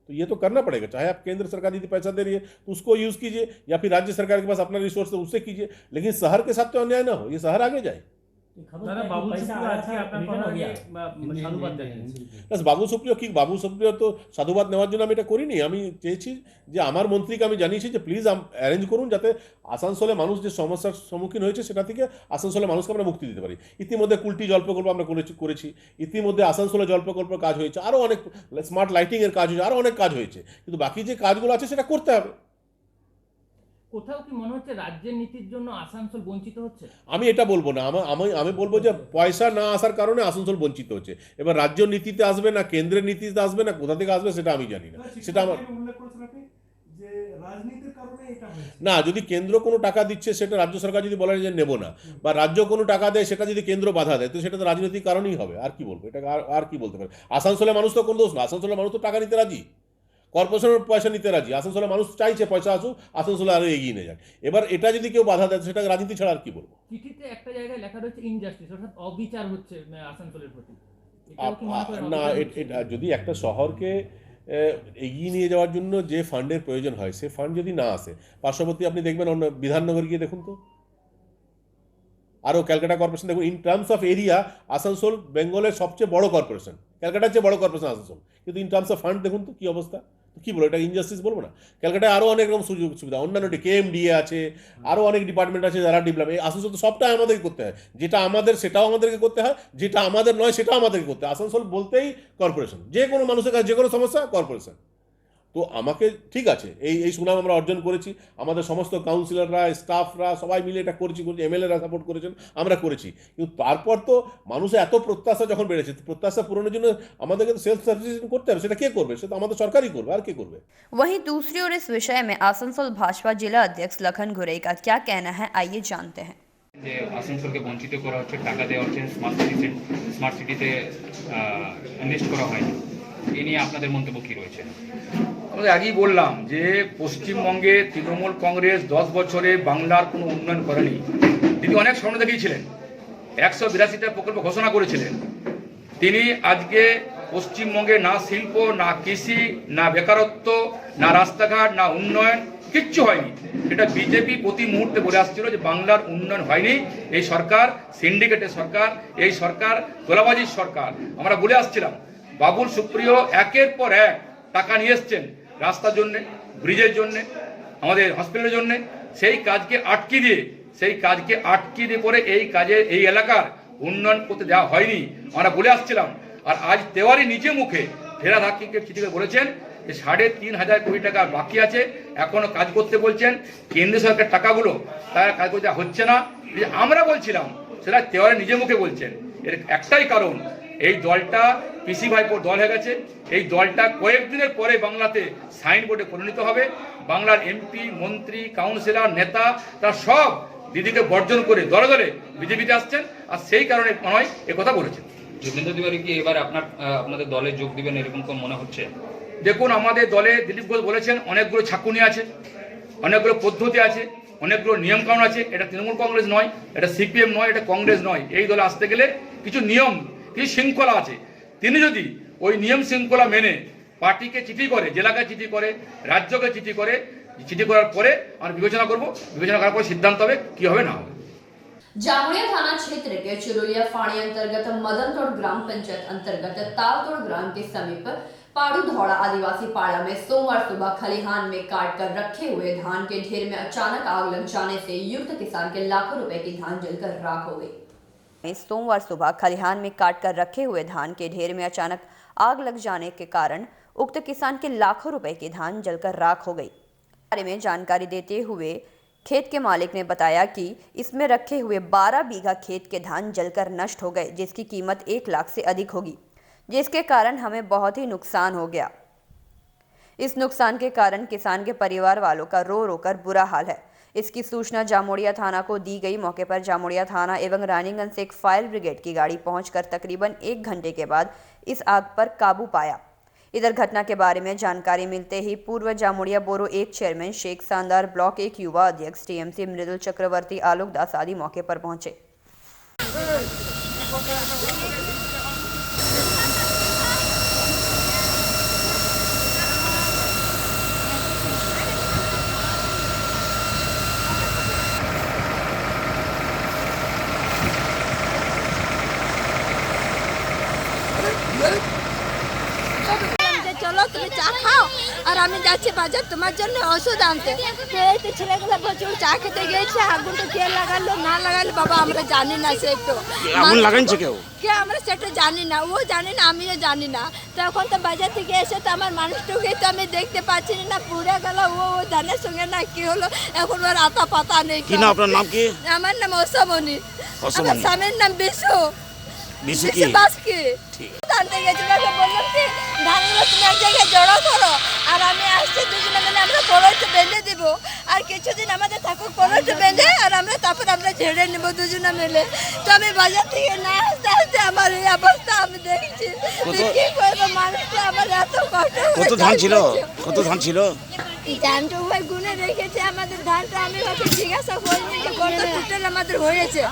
तो ये तो करना पड़ेगा। चाहे आप केंद्र सरकार यदि पैसा दे रही है तो उसको यूज़ कीजिए, या फिर राज्य सरकार के पास अपना रिसोर्स है उससे कीजिए, लेकिन शहर के साथ तो अन्याय ना हो, ये शहर आगे जाए। বাবু সুপ্রিয় কি বাবু সুপ্রিয় তো সাধুবাদ নেওয়ার জন্য আমি এটা করিনি। আমি চেয়েছি যে আমার মন্ত্রীকে আমি জানিয়েছি যে প্লিজ অ্যারেঞ্জ করুন যাতে আসানসোলে মানুষ যে সমস্যার সম্মুখীন হয়েছে সেটা থেকে আসানসোলে মানুষকে আমরা মুক্তি দিতে পারি। ইতিমধ্যে কুলটি জল প্রকল্প আমরা করেছি, ইতিমধ্যে আসানসোলে জল প্রকল্পের কাজ হয়েছে, আরও অনেক স্মার্ট লাইটিংয়ের কাজ হয়েছে, আরও অনেক কাজ হয়েছে, কিন্তু বাকি যে কাজগুলো আছে সেটা করতে হবে। কোথাও কি মনে হচ্ছে রাজ্যের নীতির জন্য আসানসোল বঞ্চিত হচ্ছে? আমি এটা বলবো না, আমি বলবো যে পয়সা না আসার কারণে আসানসোল বঞ্চিত হচ্ছে। এবার রাজ্য নীতিতে আসবে না কেন্দ্রের নীতিতে আসবে না কোথা থেকে আসবে সেটা আমি জানি না। সেটা আমার না, যদি কেন্দ্র কোনো টাকা দিচ্ছে সেটা রাজ্য সরকার যদি বলে যে নেব না, বা রাজ্য কোনো টাকা দেয় সেটা যদি কেন্দ্র বাধা দেয়, তো সেটা তো রাজনৈতিক কারণেই হবে। আর কি বলবো, এটা আর কি বলতে পারে? আসানসোলের মানুষ তো কোনো দোষ না, আসানসোলের মানুষ তো টাকা নিতে রাজি, কর্পোরেশনের পয়সা নিতে রাজি। আসানসোলের মানুষ চাইছে পয়সা আসুক, আসানসোলে আরও এগিয়ে নিয়ে যাক। এবার এটা যদি কেউ বাধা দেয় সেটা রাজনীতি ছাড়া আর কি বলবো। চিঠিতে একটা জায়গায় লেখা রয়েছে ইনজাস্টিস, অর্থাৎ অবিচার হচ্ছে আসানসোলের প্রতি। না, এটা যদি একটা শহরকে এগিয়ে নিয়ে যাওয়ার জন্য যে ফান্ডের প্রয়োজন হয় সে ফান্ড যদি না আসে, পার্শ্ববর্তী আপনি দেখবেন অন্য বিধাননগর গিয়ে দেখুন তো, আরও ক্যালকাটা কর্পোরেশন দেখুন। In terms of area Asansol বেঙ্গলের সবচেয়ে বড় কর্পোরেশন, ক্যালকাটার চেয়ে বড় কর্পোরেশন আসানসোল, কিন্তু ইন টার্মস অফ ফান্ড দেখুন তো কী অবস্থা। কী বলবো, এটা ইনজাস্টিস বলবো না? ক্যালকাটায় আরও অনেক রকম সুযোগ সুবিধা, অন্যান্য KMDA আছে, আরও অনেক ডিপার্টমেন্ট আছে যারা ডেভেলপ। এই আসানসোল তো সবটাই আমাদেরকে করতে হয়, যেটা আমাদের সেটাও আমাদেরকে করতে হয়, যেটা আমাদের নয় সেটাও আমাদেরকে করতে হয়। আসানসোল বলতেই কর্পোরেশন, যে কোনো মানুষের কাছে যে কোনো সমস্যা কর্পোরেশন। তো আমাকে ঠিক আছে, এই সুনাম আমরা অর্জন করেছি, আমাদের সমস্ত কাউন্সিলররা স্টাফরা সবাই মিলে এটা করেছি, MLA-রা সাপোর্ট করেছেন, আমরা করেছি। কিন্তু তারপর তো মানুষের এত প্রত্যাশা যখন বেড়েছে, প্রত্যাশা পূরণের জন্য আমাদেরকে তো সেলফ সাফিসিয়েন্ট করতে হবে। সেটা কে করবে? সেটা আমাদের সরকারই করবে, আর কে করবে? वहीं दूसरी ओर इस विषय में आसनसोल भाजपा जिला अध्यक्ष लखन घुरई का क्या कहना है, आइए जानते हैं। যে আসানসোলকে বঞ্চিত করা হচ্ছে, টাকা দেওয়া হচ্ছে, স্মার্ট সিটিতে ইনভেস্ট করা হয়নি, এ নিয়ে আপনাদের মন্তব্য কী রয়েছে? আমরা আগেই বললাম যে পশ্চিমবঙ্গে তৃণমূল কংগ্রেস 10 বছরে বাংলার কোনো উন্নয়ন করেনি। তিনি অনেক স্বপ্ন দেখিয়েছিলেন, 182টা প্রকল্প ঘোষণা করেছিলেন। তিনি আজকে পশ্চিমবঙ্গে না শিল্প, না কৃষি, না বেকারত্ব, না রাস্তাঘাট, না উন্নয়ন, কিচ্ছু হয়নি। এটা বিজেপি প্রতি মুহূর্তে বলে আসছিল যে বাংলার উন্নয়ন হয়নি, এই সরকার সিন্ডিকেটের সরকার, এই সরকার তোলাবাজির সরকার। আমরা বলে আসছিলাম, বাবুল সুপ্রিয় একের পর এক টাকা নিয়ে এসছেন রাস্তার জন্যে, ব্রিজের জন্যে, আমাদের হসপিটালের জন্যে। সেই কাজকে আটকে দিয়ে পরে এই কাজে এই এলাকার উন্নয়ন করতে দেওয়া হয়নি, আমরা বলে আসছিলাম। আর আজ তেওয়ারি নিজে মুখে ফেরাদ হাকিমকে চিঠি করে বলেছেন যে 3,500 কোটি টাকা বাকি আছে, এখনও কাজ করতে বলছেন। কেন্দ্র সরকারের টাকাগুলো তারা কাজ করতে হচ্ছে না, আমরা বলছিলাম, সেটা তেওয়ারি নিজে মুখে বলছেন। এর একটাই কারণ, এই দলটা পিসি ভাইপোর দল হয়ে গেছে। এই দলটা কয়েকদিনের পরে বাংলাতে সাইনবোর্ডে পরিণত হবে। বাংলার MP, মন্ত্রী, কাউন্সিলর, নেতা তারা সব দিদিকে বর্জন করে দলে দলে বিজেপিতে আসছেন, আর সেই কারণে নয় কথা বলেছেন। জিতেন্দ্র তিওয়ারি কি এবার আপনাদের দলে যোগ দিবেন এরকম কোন মনে হচ্ছে? দেখুন, আমাদের দলে দিলীপ ঘোষ বলেছেন অনেকগুলো ছাকুনি আছে, অনেকগুলো পদ্ধতি আছে, অনেকগুলো নিয়মকানুন আছে। এটা তৃণমূল কংগ্রেস নয়, এটা CPM নয়, এটা কংগ্রেস নয়। এই দলে আসতে গেলে কিছু নিয়ম, কিছু শৃঙ্খলা আছে। তিনি যদি ওই নিয়ম শৃঙ্খলা মেনে পার্টিকে চিঠি করে, জেলাকে চিঠি করে, রাজ্যকে চিঠি করে, চিঠি করার পরে আমরা বিবেচনা করব, বিবেচনা করার পরে সিদ্ধান্ত হবে কি হবে না হবে। जामुड़िया थाना क्षेत्र के चिरुलिया फाड़ी अंतर्गत मदनतोड़ ग्राम पंचायत अंतर्गत तालतोड़ ग्राम के समीप पाड़ू धौड़ा आदिवासी पाड़ा में सोमवार सुबह खलिहान में काट कर रखे हुए धान के ढेर में अचानक आग लग जाने से युक्त किसान के लाखों रुपए की धान जलकर राख हो गई। सोमवार सुबह खलिहान में काट कर रखे हुए धान के ढेर में अचानक आग लग जाने के कारण उक्त किसान के लाखों रुपए की धान जलकर राख हो गई। बारे में जानकारी देते हुए खेत के मालिक ने बताया कि इसमें रखे हुए 12 बीघा खेत के धान जलकर नष्ट हो गए, जिसकी कीमत 1 लाख से अधिक होगी, जिसके कारण हमें बहुत ही नुकसान हो गया। इस नुकसान के कारण किसान के परिवार वालों का रो रो कर बुरा हाल है। इसकी सूचना जामुड़िया थाना को दी गई। मौके पर जामुड़िया थाना एवं रानीगंज से एक फायर ब्रिगेड की गाड़ी पहुंचकर तकरीबन 1 घंटे के बाद इस आग पर काबू पाया। इधर घटना के बारे में जानकारी मिलते ही पूर्व जामुड़िया बोरो 1 चेयरमैन शेख सांदार, ब्लॉक 1 युवा अध्यक्ष टीएमसी मृदुल चक्रवर्ती, आलोक दास आदि मौके पर पहुंचे। চলো তুমি চা খাও আর আমি যাচ্ছি বাজার তোমার জন্য ওষুধ আনতে। এই তো ছেলেগুলো প্রচুর চা খেতে গিয়েছে, আগুনটা কে লাগালো না লাগালো বাবা আমরা জানি না। সে তো আগুন লাগাইছে কেউ কে আমরা সেটা জানি না, ও জানি না আমিও জানি না। তখন তো বাজার থেকে এসে তো আমার মানুষটাকে তো আমি দেখতে পাচ্ছি না, পুড়ে গেল। ও জানের সঙ্গে না কি হলো এখন ওর আতা পাতা নেই। কি না আপনার নাম কি? আমার নাম ওসমনি, আমার স্বামীর নাম বিশু। জানতে গেছিলাম, বললাম কি ধানগুলো তুমি এক জায়গায় জড়ো করো আর আমি আসছি, দুজনে মিলে আমরা কড়াইতে বেঁধে দিব আর কিছুদিন আমাদের থাকুক কড়াইতে বেঁধে আর আমরা তারপর আমরা ঝেড়ে নেব দুজনে মিলে। তো আমি বাজার থেকে না আসতে আসতে আমার এই অবস্থা আমি দেখছি, কি করবো মানুষটা আমার এত কষ্ট। কত ধান ছিল? কত ধান ছিল? ধানটা ওই গুনে রেখেছে আমাদের ধানটা। আমি ওকে জিজ্ঞাসা করিনি যে কত টোটাল আমাদের হয়েছে,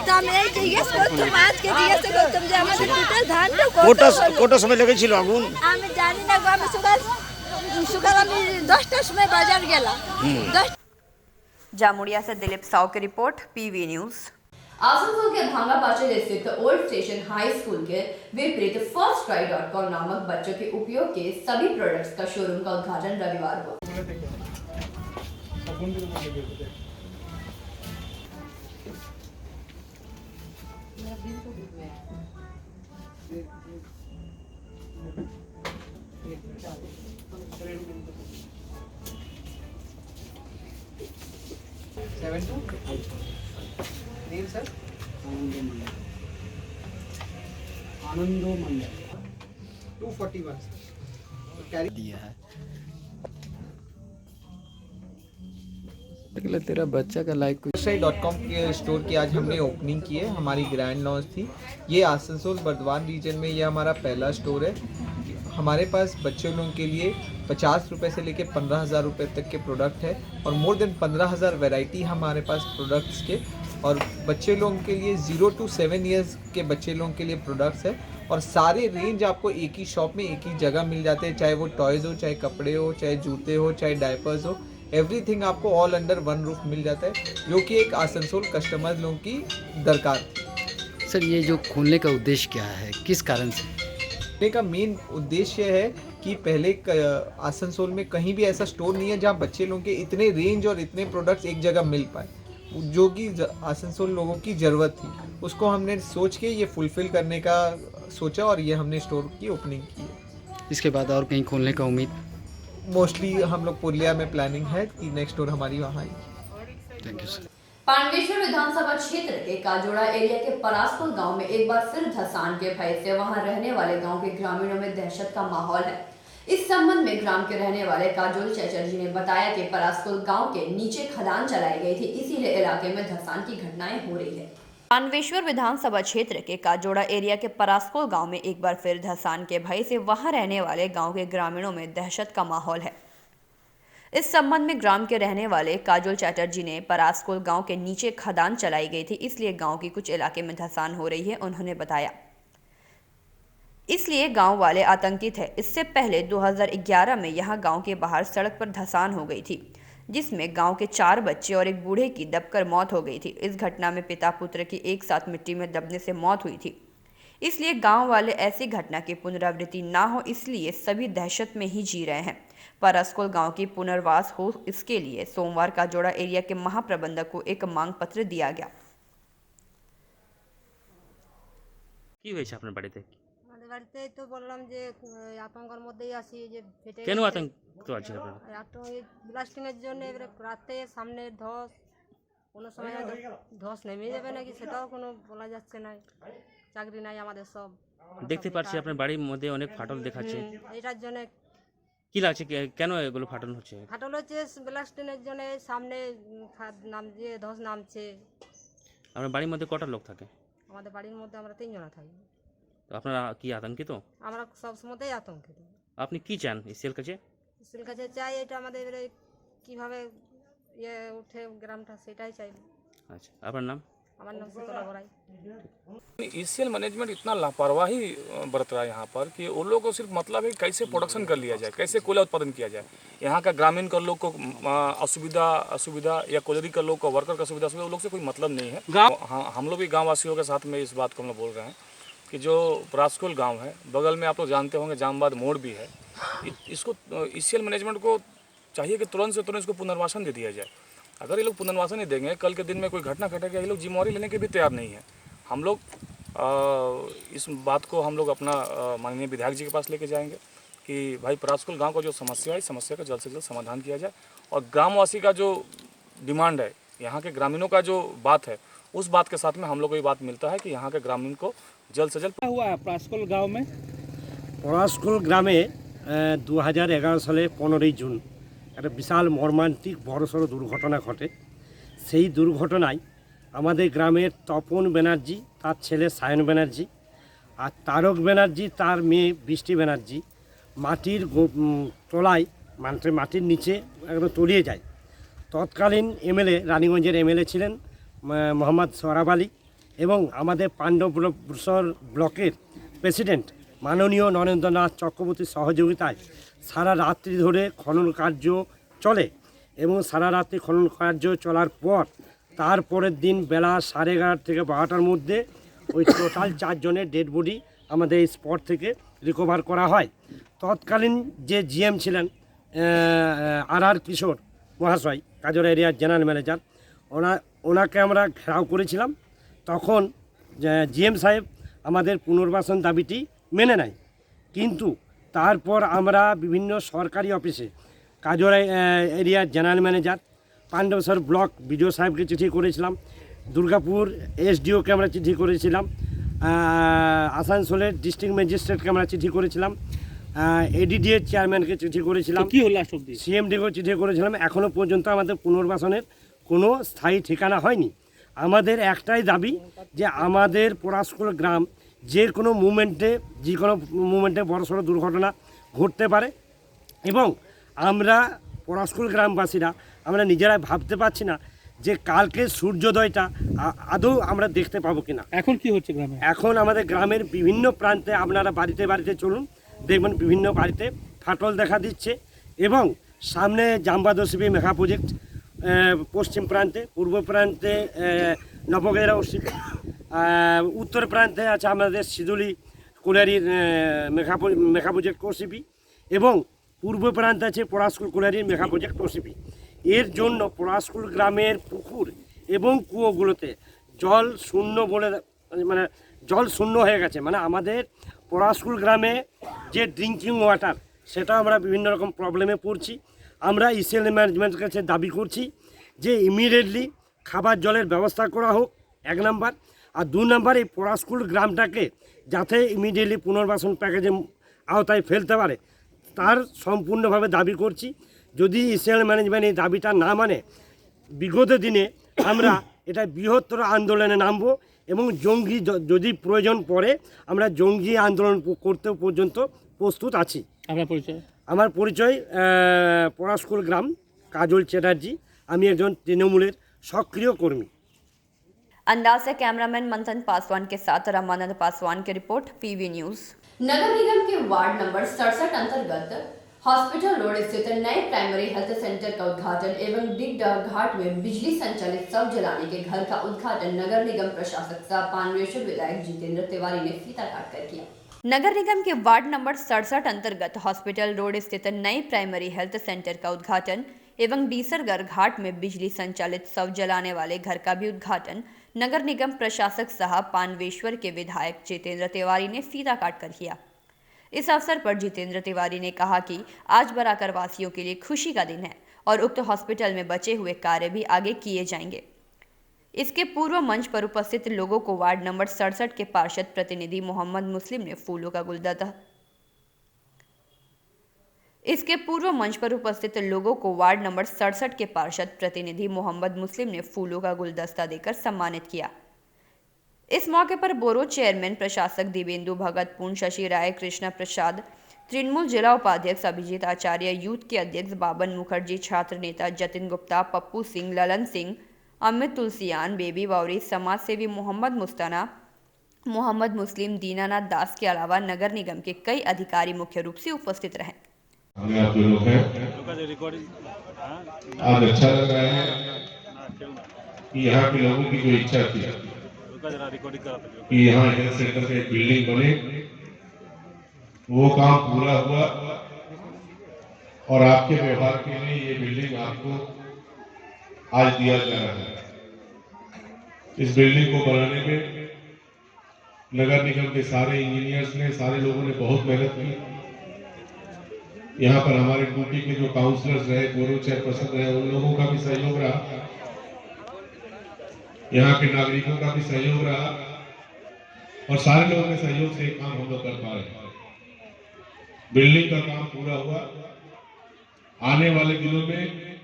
তো আমি এই জিজ্ঞাসা করতাম, আজকে জিজ্ঞাসা করতাম যে আমাদের টোটাল ধানটা কত সময় লেগেছিল আগুন? আমি জানি না, আমি সকাল আমি 10টার সময় বাজার গেলাম। जामुड़िया से दिलीप साव की रिपोर्ट, पीवी न्यूज। आसनसोल के भांगा पाचल स्थित ओल्ड स्टेशन हाई स्कूल के विपरीत firstcry.com नामक बच्चों के उपयोग के सभी प्रोडक्ट्स का शोरूम का उद्घाटन रविवार को आनंदो मंडल 241 कैरी दिया है। तेरा बच्चा का लाइक firstcry.com के स्टोर की आज हमने ओपनिंग की है, हमारी ग्रैंड लॉन्च थी। ये आसनसोल बर्दवान रीजन में ये हमारा पहला स्टोर है। हमारे पास बच्चों लोगों के लिए 50 रुपये से लेकर 15,000 रुपये तक के प्रोडक्ट है और मोर देन 15,000 वैरायटी हमारे पास प्रोडक्ट्स के। और बच्चे लोगों के लिए 0 to 7 ईयर्स के बच्चे लोगों के लिए प्रोडक्ट्स है और सारे रेंज आपको एक ही शॉप में एक ही जगह मिल जाते हैं, चाहे वो टॉयज़ हो, चाहे कपड़े हो, चाहे जूते हो, चाहे डायपर्स हो। एवरीथिंग आपको ऑल अंडर वन रूफ मिल जाता है, जो कि एक आसनसोल कस्टमर लोगों की दरकार। सर ये जो खोलने का उद्देश्य क्या है, किस कारण से? खोलने का मेन उद्देश्य है कि पहले आसनसोल में कहीं भी ऐसा स्टोर नहीं है जहाँ बच्चे लोगों के इतने रेंज और इतने प्रोडक्ट्स एक जगह मिल पाए, जो कि आसनसोल लोगों की ज़रूरत थी। उसको हमने सोच के ये फुलफ़िल करने का सोचा और ये हमने स्टोर की ओपनिंग की है। इसके बाद और कहीं खोलने का उम्मीद? मोस्टली हम लोग पुरलिया में प्लानिंग है कि नेक्स्ट स्टोर हमारी वहाँ आएगी। Thank you sir. पांडवेश्वर विधानसभा क्षेत्र के काजोड़ा एरिया के परासपुर गांव में एक बार फिर धसान के भय से वहां रहने वाले गांव के ग्रामीणों में दहशत का माहौल है। इस संबंध में ग्राम के रहने वाले काजोल चैटर्जी ने बताया कि परासपुर गांव के नीचे खदान चलाई गई थी, इसीलिए इलाके में धसान की घटनाएं हो रही है। पांडवेश्वर विधानसभा क्षेत्र के काजोड़ा एरिया के परासपुर गांव में एक बार फिर धसान के भय से वहां रहने वाले गांव के ग्रामीणों में दहशत का माहौल है। इस संबंध में ग्राम के रहने वाले काजोल चैटर्जी ने परासपुर गांव के नीचे खदान चलाई गई थी, इसलिए गांव की कुछ इलाके में धसान हो रही है। उन्होंने बताया इसलिए गांव वाले आतंकित है। इससे पहले 2011 में यहां गांव के बाहर सड़क पर धसान हो गई थी, जिसमें गांव के 4 बच्चे और एक बूढ़े की दबकर मौत हो गई थी। इस घटना में पिता पुत्र की एक साथ मिट्टी में दबने से मौत हुई थी। इसलिए गांव वाले ऐसी घटना की पुनरावृत्ति ना हो, इसलिए सभी दहशत में ही जी रहे हैं। परासपुर गांव की पुनर्वास हो, इसके लिए सोमवार काजोड़ा एरिया के महाप्रबंधक को एक मांग पत्र दिया गया। কি হয়েছে আপনার বাড়িতে? আমাদের বাড়িতে তো বললাম যে আতঙ্কের মধ্যেই আছি, যে ফেটে কেন আতঙ্কিত আছেন আপনারা? এত ব্লাস্টিংয়ের জন্য এবারে রাতে সামনে ধস, কোনো সময় ধস নেমে যাবে নাকি সেটাও কোনো বলা যাচ্ছে না। চাকরি নাই আমাদের সব। দেখতে পাচ্ছি আপনার বাড়ির মধ্যে অনেক ফাটল দেখাচ্ছে। এটার জন্য কি লাগছে কেন এগুলো ফাটানো হচ্ছে? ফাটল হচ্ছে ব্লাস্টিনের জন্য সামনে নাম দিয়ে ধস নামছে। আপনার বাড়ির মধ্যে কটা লোক থাকে? আমাদের বাড়ির মধ্যে আমরা 3 জন থাকি। তো আপনারা কি আতঙ্কিত? আমরা সব সময়তেই আতঙ্কিত। আপনি কি চান ইসিএল কাছে? ইসিএল কাছে চাই এটা আমাদের কিভাবে উঠে গ্রামটা সেটাই চাই। আচ্ছা, আপনার নাম? আমার नाम शीतला बराई। ईसीएल मैनेजमेंट इतना लापरवाही बरत रहा है यहाँ पर कि उन लोगों को सिर्फ मतलब है कैसे प्रोडक्शन कर लिया जाए, कैसे कोयला उत्पादन किया जाए। यहाँ का ग्रामीण का लोग को असुविधा या कोयलरी का लोग को वर्कर का सुविधा उन लोग से कोई मतलब नहीं है। हम लोग भी गाँव वासियों के साथ में इस बात को हम लोग बोल रहे हैं कि जो परासकोल गाँव है, बगल में आप लोग जानते होंगे जामबाद मोड़ भी है, इसको ईसीएल मैनेजमेंट को चाहिए कि तुरंत से तुरंत इसको पुनर्वासन दे दिया जाए। अगर ये लोग पुनर्वासन नहीं देंगे, कल के दिन में कोई घटना घटेगा, ये लोग जिम्मेवारी लेने के भी तैयार नहीं है। हम लोग इस बात को हम लोग अपना माननीय विधायक जी के पास लेके जाएंगे कि भाई परासकुल गांव का जो समस्या है, समस्या का जल्द से जल्द समाधान किया जाए। और ग्रामवासी का जो डिमांड है, यहाँ के ग्रामीणों का जो बात है, उस बात के साथ में हम लोग को ये बात मिलता है कि यहाँ के ग्रामीण को जल्द से जल्द हुआ है परासकुल गाँव में। परासकुल ग्रामे 2011 সালে 15 জুন একটা বিশাল মর্মান্তিক বড়সড় দুর্ঘটনা ঘটে। সেই দুর্ঘটনায় আমাদের গ্রামের তপন ব্যানার্জি, তার ছেলে সায়ন ব্যানার্জি আর তারক ব্যানার্জি, তার মেয়ে বৃষ্টি ব্যানার্জি মাটির তলায় মাটির নিচে একদম তলিয়ে যায়। তৎকালীন এমএলএ, রানীগঞ্জের এমএলএ ছিলেন মোহাম্মদ সোহরাব আলী এবং আমাদের পাণ্ডবপুর ব্লকের প্রেসিডেন্ট মাননীয় নরেন্দ্রনাথ চক্রবর্তীর সহযোগিতায় সারা রাত্রি ধরে খনন কার্য চলে এবং সারা রাত্রি খনন কার্য চলার পর তারপরের দিন বেলা 11:30 থেকে 12টার মধ্যে ওই টোটাল 4 জনের ডেড বডি আমাদের এই স্পট থেকে রিকভার করা হয়। তৎকালীন যে জিএম ছিলেন আর কিশোর মহাশয়, কাজরা এরিয়ার জেনারেল ম্যানেজার, ওনাকে আমরা ঘেরাও করেছিলাম। তখন জিএম সাহেব আমাদের পুনর্বাসন দাবিটি মেনে নেয়, কিন্তু তারপর আমরা বিভিন্ন সরকারি অফিসে কাজরা এরিয়ার জেনারেল ম্যানেজার, পাণ্ডবসর ব্লক বিডিও সাহেবকে চিঠি করেছিলাম, দুর্গাপুর এসডিওকে আমরা চিঠি করেছিলাম, আসানসোলের ডিস্ট্রিক্ট ম্যাজিস্ট্রেটকে আমরা চিঠি করেছিলাম, এডিডিএর চেয়ারম্যানকে চিঠি করেছিলাম, সিএমডিকেও চিঠি করেছিলাম। এখনও পর্যন্ত আমাদের পুনর্বাসনের কোনো স্থায়ী ঠিকানা হয়নি। আমাদের একটাই দাবি যে আমাদের পরাসকুল গ্রাম যে কোনো মুভমেন্টে বড়সড় দুর্ঘটনা ঘটতে পারে এবং আমরা পরাসকুল গ্রামবাসীরা আমরা নিজেরাই ভাবতে পারছি না যে কালকে সূর্যোদয়টা আদৌ আমরা দেখতে পাবো কিনা। এখন কি হচ্ছে গ্রামে? এখন আমাদের গ্রামের বিভিন্ন প্রান্তে, আপনারা বাড়িতে বাড়িতে চলুন, দেখবেন বিভিন্ন বাড়িতে ফাটল দেখা দিচ্ছে এবং সামনে জামবাদ ওসিপি মেঘা প্রজেক্ট, পশ্চিম প্রান্তে, পূর্ব প্রান্তে নবগেরা ওসিপি, উত্তর প্রান্তে আছে আমাদের সিদুলি কোলারির মেঘা প্রজেক্ট ওসিপি এবং পূর্ব প্রান্তে আছে পরাসকুল কোলারির মেঘা প্রজেক্ট ওসিপি। এর জন্য পরাসকুল গ্রামের পুকুর এবং কুয়োগুলোতে জল শূন্য হয়ে গেছে। মানে আমাদের পরাসকুল গ্রামে যে ড্রিঙ্কিং ওয়াটার, সেটা আমরা বিভিন্ন রকম প্রবলেমে পড়ছি। আমরা ইসিএল ম্যানেজমেন্টের কাছে দাবি করছি যে ইমিডিয়েটলি খাবার জলের ব্যবস্থা করা হোক, 1 নাম্বার। আর 2 নাম্বার, এই পরাসকুল গ্রামটাকে যাতে ইমিডিয়েটলি পুনর্বাসন প্যাকেজের আওতায় ফেলতে পারে তার সম্পূর্ণভাবে দাবি করছি। যদি ইসিএল ম্যানেজমেন্ট এই দাবিটা না মানে, বিগত দিনে আমরা এটা বৃহত্তর আন্দোলনে নামব এবং জঙ্গি যদি প্রয়োজন পড়ে আমরা জঙ্গি আন্দোলন করতেও পর্যন্ত প্রস্তুত আছি। আমার পরিচয় পরাসকুল গ্রাম, কাজল চ্যাটার্জি। আমি একজন তৃণমূলের সক্রিয় কর্মী। अंदाज से कैमरामैन मंथन पासवान के साथ रामानंद पासवान की रिपोर्ट, पीवी न्यूज़। नगर निगम के वार्ड नंबर 67 अंतर्गत हॉस्पिटल रोड स्थित नए प्राइमरी हेल्थ सेंटर का उद्घाटन एवं बिग डाक घाट में बिजली संचालित शव जलाने के घर का उद्घाटन नगर निगम प्रशासक सह पानवेश्वर विधायक जितेंद्र तिवारी ने फीता काटकर किया। नगर निगम के वार्ड नंबर 67 अंतर्गत हॉस्पिटल रोड स्थित नए प्राइमरी हेल्थ सेंटर का उद्घाटन एवं डीसरगर घाट में बिजली संचालित शव जलाने वाले घर का भी उद्घाटन नगर निगम प्रशासक साहब पानवेश्वर के विधायक जितेंद्र तिवारी ने फीता काटकर किया। इस अवसर पर जितेंद्र तिवारी ने कहा कि आज बराकर वासियों के लिए खुशी का दिन है और उक्त हॉस्पिटल में बचे हुए कार्य भी आगे किए जाएंगे। इसके पूर्व मंच पर उपस्थित लोगों को वार्ड नंबर 67 के पार्षद प्रतिनिधि मोहम्मद मुस्लिम ने फूलों का इसके पूर्व मंच पर उपस्थित लोगों को वार्ड नंबर 67 के पार्षद प्रतिनिधि मोहम्मद मुस्लिम ने फूलों का गुलदस्ता देकर सम्मानित किया। इस मौके पर बोरो चेयरमैन प्रशासक दिवेंदु भगत, पूर्ण शशि राय, कृष्णा प्रसाद, तृणमूल जिला उपाध्यक्ष अभिजीत आचार्य, यूथ के अध्यक्ष बाबन मुखर्जी, छात्र नेता जतिन गुप्ता, पप्पू सिंह, ललन सिंह, अमित तुलसियान, बेबी बावरी, समाज सेवी मोहम्मद मुस्ताना, मोहम्मद मुस्लिम, दीनानाथ दास के अलावा नगर निगम के कई अधिकारी मुख्य रूप से उपस्थित रहे। आप जो लोग हैं आज अच्छा लग रहा है कि यहाँ के लोगों की जो इच्छा थी कि यहाँ हेल्थ सेंटर से एक बिल्डिंग बने, वो काम पूरा हुआ और आपके व्यवहार के लिए ये बिल्डिंग आपको आज दिया जा रहा है। इस बिल्डिंग को बनाने में नगर निगम के सारे इंजीनियर्स ने, सारे लोगों ने बहुत मेहनत की। यहाँ पर हमारे ड्यूटी के जो काउंसलर्स रहे, बोरो चेयरपर्सन रहे, उन लोगों का भी सहयोग रहा, यहाँ के नागरिकों का भी सहयोग रहा और सारे लोगों के सहयोग से काम हम लोग कर पा रहे हैं। बिल्डिंग का काम पूरा हुआ। आने वाले दिनों में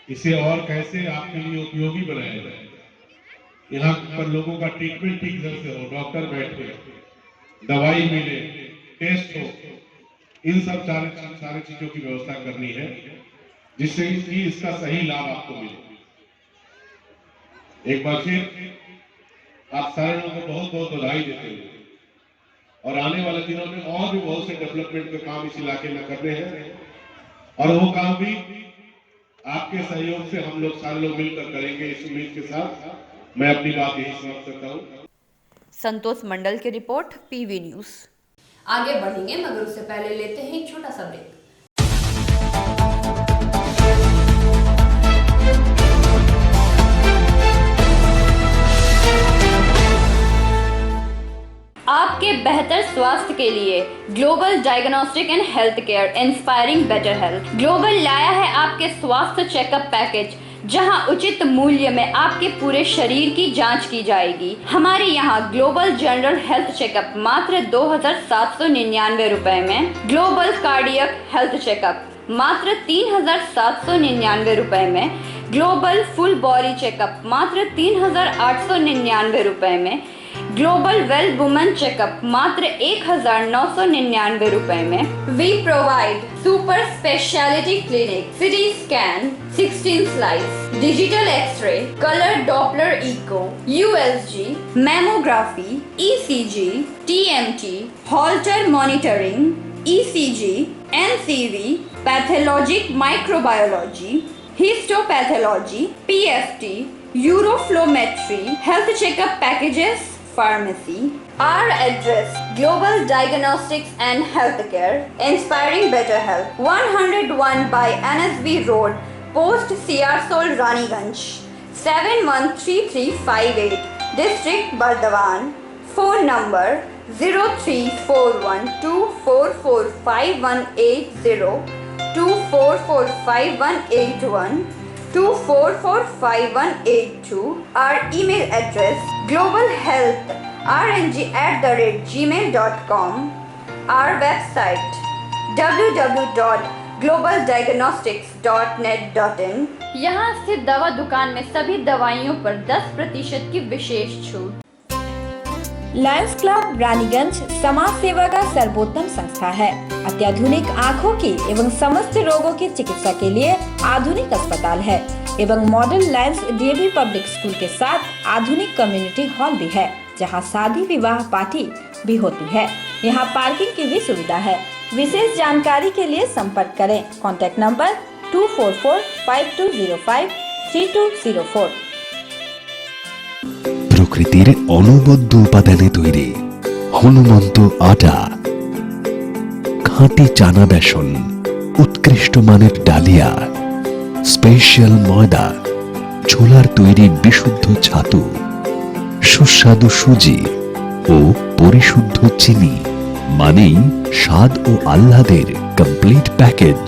इसे और कैसे आपके लिए उपयोगी बनाया जाए, यहाँ पर लोगों का ट्रीटमेंट ठीक ढंग से हो, डॉक्टर बैठे, दवाई मिले, टेस्ट हो, इन सब सारी चीजों की व्यवस्था करनी है जिससे कि इसका सही लाभ आपको मिले। एक बार फिर आप सारे लोगों को बहुत बहुत बधाई देते हुए और आने वाले दिनों में और भी बहुत से डेवलपमेंट के काम इस इलाके में करने हैं और वो काम भी आपके सहयोग से हम लोग सारे लोग मिलकर करेंगे, इस उम्मीद के साथ मैं अपनी बात यही समाप्त करता हूँ। संतोष मंडल की रिपोर्ट, पीवी न्यूज। आगे बढ़ेंगे मगर उससे पहले लेते हैं एक छोटा सा ब्रेक। आपके बेहतर स्वास्थ्य के लिए global diagnostic and health care inspiring better health global लाया है आपके स्वास्थ्य चेकअप पैकेज, जहां उचित मूल्य में आपके पूरे शरीर की जांच की जाएगी। हमारे यहां ग्लोबल जनरल हेल्थ चेकअप मात्र 2,799 रुपए में, ग्लोबल कार्डियक हेल्थ चेकअप मात्र 3,799 रुपए में, ग्लोबल फुल बॉडी चेकअप मात्र 3,899 रुपए में, ग्लोबल वेल वुमेन चेकअप मात्र 1,999 रुपए में। We provide super speciality clinic, CT scan, 16 slice, digital X-ray, colour Doppler echo, USG, mammography, ECG, TMT, Holter monitoring, ECG, NCV, pathologic microbiology, histopathology, PFT, uroflowmetry, health checkup packages, pharmacy. Our address: Global Diagnostics and Healthcare, inspiring better health. 101 by NSB Road, Post Siarsol, Raniganj. 713358, District Bardhaman. Phone number 0341244580, 24458181. 24458182. Our email address: globalhealthrng@gmail.com. Our website: www.globaldiagnostics.net.in. यहाँ स्थित दवा दुकान में सभी दवाइयों पर 10% की विशेष छूट। लायंस क्लब रानीगंज समाज सेवा का सर्वोत्तम संस्था है। अत्याधुनिक आँखों की एवं समस्त रोगों की चिकित्सा के लिए आधुनिक अस्पताल है एवं model Lions DAV public school के साथ आधुनिक कम्युनिटी हॉल भी है, जहां शादी विवाह पार्टी भी होती है। यहां पार्किंग की भी सुविधा है। विशेष जानकारी के लिए संपर्क करें। Contact number 244-5205-3204। প্রকৃতির অনবদ্য উপাদানে তৈরি হনুমন্ত আটা, খাঁটি চানা বেসন, উৎকৃষ্ট মানের ডালিয়া, স্পেশাল ময়দা, ছোলার তৈরি বিশুদ্ধ ছাতু, সুস্বাদু সুজি ও পরিশুদ্ধ চিনি, মানেই স্বাদ ও আহ্লাদের কমপ্লিট প্যাকেজ।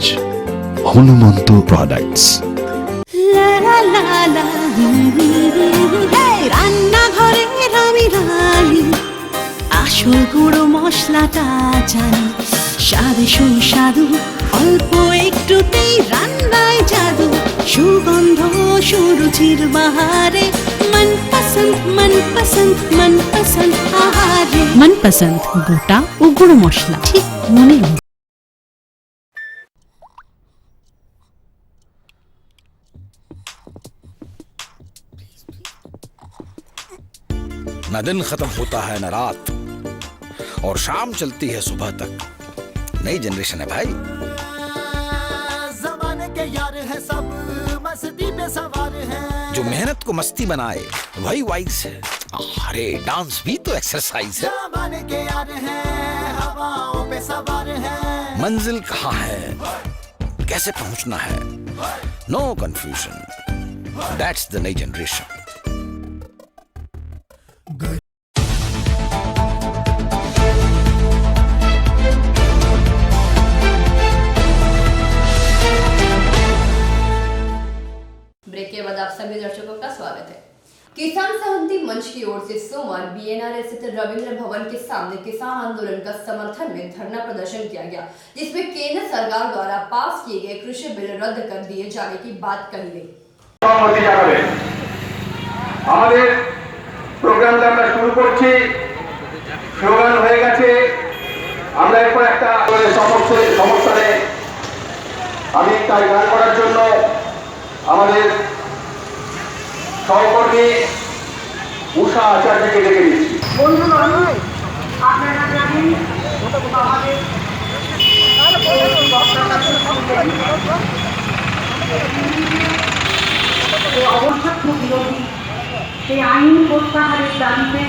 হনুমন্ত প্রোডাক্টস। রান্নাঘরে আসল গুঁড়ো মশলাটা জানি, স্বাদে সুস্বাদু, অল্প একটুতেই রান্নায় জাদু, সুগন্ধ সুরুচির বাহারে মনপসন্দ মনপসন্দ মনপসন্দ আহারে। মনপসন্দ গোটা ও গুঁড়ো মশলা ঠিক মনের মতো। न दिन खत्म होता है न रात, और शाम चलती है सुबह तक। नई जनरेशन है भाई। ज़माने के यार है सब, मस्ती पे सवार है। जो मेहनत को मस्ती बनाए वही वाइज है। अरे डांस भी तो एक्सरसाइज है। ज़माने के यार है, हवाओं पे सवार है। मंजिल कहाँ है, कैसे पहुंचना है, नो कंफ्यूजन। दैट्स द नई जनरेशन। ब्रेक के बाद आप सभी दर्शकों का स्वागत है। किसान सहमति मंच की ओर से सोमवार बीएनआर स्थित रविंद्र भवन के सामने किसान आंदोलन का समर्थन में धरना प्रदर्शन किया गया, जिसमें केंद्र सरकार द्वारा पास किए गए कृषि बिल रद्द कर दिए जाने की बात कही गई। আমাদের প্রোগ্রামটা আমরা শুরু করছি। স্লোগান হয়ে গেছে, আমরা এরপর একটা সমস্যারে আমি তাই গান করার জন্য আমাদের সহকর্মী উষা আচার্যকে ডেকে দিচ্ছি। বন্ধুগণ, আপনারা জানেন আমাদের অবসাক্ষ বিরোধী সেই আইন প্রত্যাহারের দাবিতে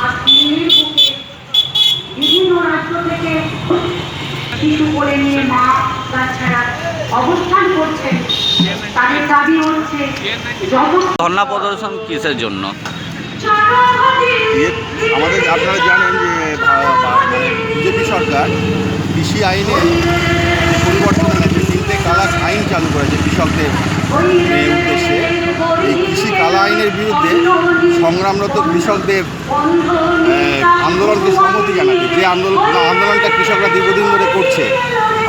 আজ দিল্লির বুকে বিভিন্ন রাজ্য থেকে শিশু কোলে নিয়ে মা বাচ্চারা অবস্থান করছেন। তাদের দাবি হচ্ছে যত ধর্ণা প্রদর্শন কিসের জন্য? আমাদের আপনারা জানেন যে মানে বিজেপি সরকার কৃষি আইনে পরিবর্তন এনেছে, 3টে কালা আইন চালু করেছে কৃষকদের উদ্দেশ্যে। এই কৃষি কালা আইনের বিরুদ্ধে সংগ্রামরত কৃষকদের আন্দোলনকে সম্মতি জানাতে, যে আন্দোলনটা কৃষকরা দীর্ঘদিন ধরে করছে।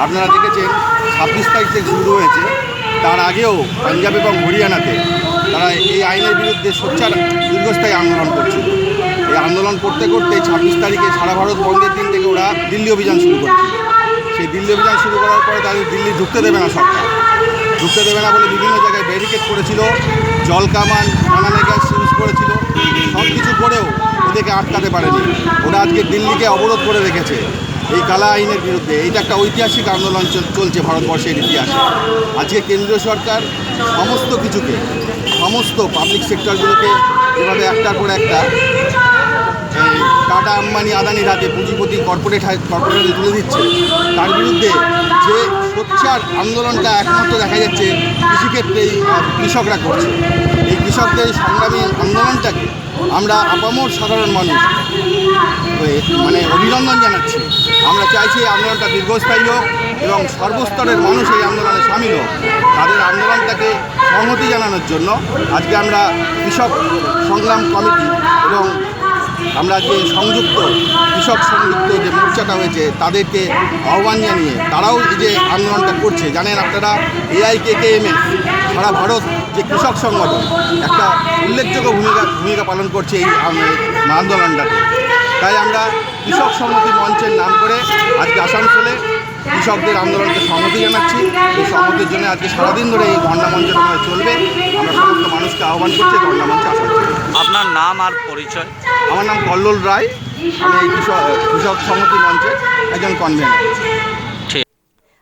আপনারা দেখেছেন 26 তারিখ থেকে শুরু হয়েছে, তার আগেও পাঞ্জাব এবং হরিয়ানাতে তারা এই আইনের বিরুদ্ধে সোচ্চার দীর্ঘস্থায়ী আন্দোলন করছিল। এই আন্দোলন করতে করতে 26 তারিখে সারা ভারত বন্ধের দিন থেকে ওরা দিল্লি অভিযান শুরু করছিল। সেই দিল্লি অভিযান শুরু করার পরে তাদের দিল্লি ঢুকতে দেবে না, সরকার ঢুকতে দেবে না বলে বিভিন্ন জায়গায় ব্যারিকেড করেছিল, জল কামান বানানে গ্যাস ইউজ করেছিল। সব কিছু করেও ওদেরকে আটকাতে পারেনি। ওরা আজকে দিল্লিকে অবরোধ করে রেখেছে এই কালা আইনের বিরুদ্ধে। এইটা একটা ঐতিহাসিক আন্দোলন চলছে ভারতবর্ষের ইতিহাসে। আজকে কেন্দ্রীয় সরকার সমস্ত কিছুকে, সমস্ত পাবলিক সেক্টরগুলোকে যেভাবে একটার পর একটা এই টাটা আম্বানি আদানির হাতে পুঁজিপতি কর্পোরেটে তুলে দিচ্ছে, তার বিরুদ্ধে যে সোচ্চার আন্দোলনটা একমাত্র দেখা যাচ্ছে কৃষিক্ষেত্রে কৃষকরা করছে। এই কৃষকদের সংগ্রামী আন্দোলনটাকে আমরা আপামর সাধারণ মানুষ মানে অভিনন্দন জানাচ্ছি। আমরা চাইছি এই আন্দোলনটা দীর্ঘস্থায়ী হোক এবং সর্বস্তরের মানুষ এই আন্দোলনে সামিল হোক। তাদের আন্দোলনটাকে সংহতি জানানোর জন্য আজকে আমরা কৃষক সংগ্রাম কমিটি এবং আমরা যে সংযুক্ত কৃষক সংযুক্ত যে মোর্চাটা হয়েছে তাদেরকে আহ্বান জানিয়ে তারাও এই যে আন্দোলনটা করছে। জানেন আপনারা AIKKMS সারা ভারত যে কৃষক সংগঠন একটা উল্লেখযোগ্য ভূমিকা পালন করছে এই আন্দোলনটাতে। তাই আমরা কৃষক সংহতি মঞ্চের নাম করে আজকে আসানসোলে কৃষকদের আন্দোলনকে সংহতি জানাচ্ছি। এই সংহতির জন্য আজকে সারাদিন ধরে এই ধর্ণা মঞ্চটা চলবে। আমরা সমস্ত মানুষকে আহ্বান করছি ধর্ণা মঞ্চে আসার জন্য। আপনার নাম আর পরিচয়? আমার নাম কল্লোল রায়, আমি এই কৃষক সংহতি মঞ্চের একজন কনভেনর।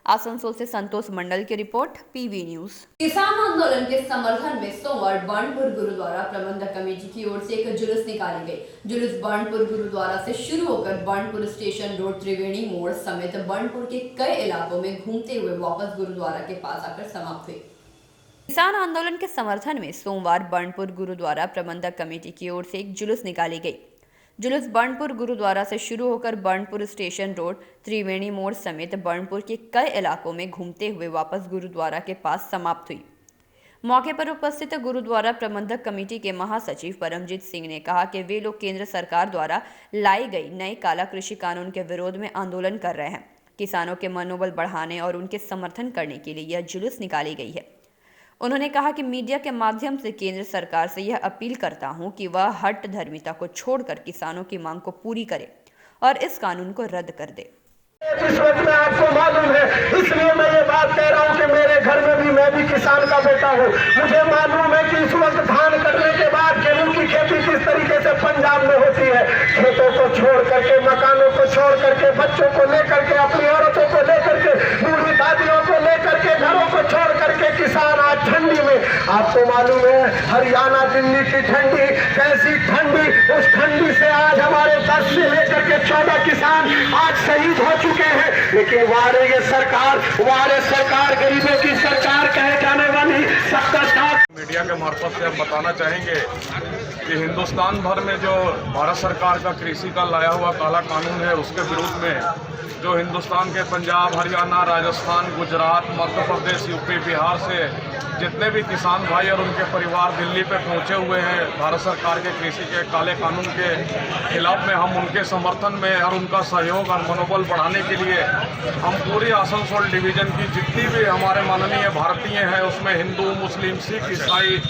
आसनसोल से संतोष मंडल की रिपोर्ट, PV न्यूज। किसान आंदोलन के समर्थन में सोमवार बाणपुर गुरुद्वारा प्रबंधक कमेटी की ओर से एक जुलूस निकाली गई। जुलूस बाणपुर गुरुद्वारा से शुरू होकर बाणपुर स्टेशन रोड, त्रिवेणी मोड़ समेत बाणपुर के कई इलाकों में घूमते हुए वापस गुरुद्वारा के पास आकर समाप्त हुई। किसान आंदोलन के समर्थन में सोमवार बाणपुर गुरुद्वारा प्रबंधक कमेटी की ओर से एक जुलूस निकाली गई। जुलूस बाणपुर गुरुद्वारा से शुरू होकर बाणपुर स्टेशन रोड, त्रिवेणी मोड़ समेत बाणपुर के कई इलाकों में घूमते हुए वापस गुरुद्वारा के पास समाप्त हुई। मौके पर उपस्थित गुरुद्वारा प्रबंधक कमेटी के महासचिव परमजीत सिंह ने कहा कि वे लोग केंद्र सरकार द्वारा लाई गई नए काला कृषि कानून के विरोध में आंदोलन कर रहे हैं। किसानों के मनोबल बढ़ाने और उनके समर्थन करने के लिए यह जुलूस निकाली गई है। उन्होंने कहा कि मीडिया के माध्यम से केंद्र सरकार से यह अपील करता हूं कि वह हट धर्मिता को छोड़कर किसानों की मांग को पूरी करे और इस कानून को रद्द कर दे। इस वक्त में आपको मालूम है, इसलिए मैं ये बात कह रहा हूँ कि मेरे घर में भी मैं भी किसान का बेटा हूँ। मुझे मालूम है कि इस वक्त धान कटने के बाद गेहूं की खेती किस तरीके से पंजाब में होती है। खेतों को छोड़ करके, मकानों को छोड़ करके, बच्चों को लेकर के, अपनी औरतों को लेकर के, बूढ़ी दादियों को लेकर के, घरों को छोड़ करके किसान आज ठंडी में, आपको मालूम है हरियाणा दिल्ली की ठंडी, कैसी ठंडी, उस ठंडी से आज हमारे 10 से लेकर के 14 किसान आज शहीद हो चुके हैं। लेकिन वारे ये सरकार गरीबों की सरकार कहे जाने वाली सबका साथ। मीडिया के मार्फत से हम बताना चाहेंगे कि हिंदुस्तान भर में जो भारत सरकार का कृषि का लाया हुआ काला कानून है, उसके विरुद्ध में जो हिंदुस्तान के पंजाब, हरियाणा, राजस्थान, गुजरात, मध्य प्रदेश, यूपी, बिहार से जितने भी किसान भाई और उनके परिवार दिल्ली पे पहुंचे हुए हैं भारत सरकार के कृषि के काले कानून के खिलाफ में, हम उनके समर्थन में और उनका सहयोग और मनोबल बढ़ाने के लिए हम पूरी आसनसोल डिवीज़न की जितनी भी हमारे माननीय भारतीय हैं, उसमें हिंदू, मुस्लिम, सिख, ईसाई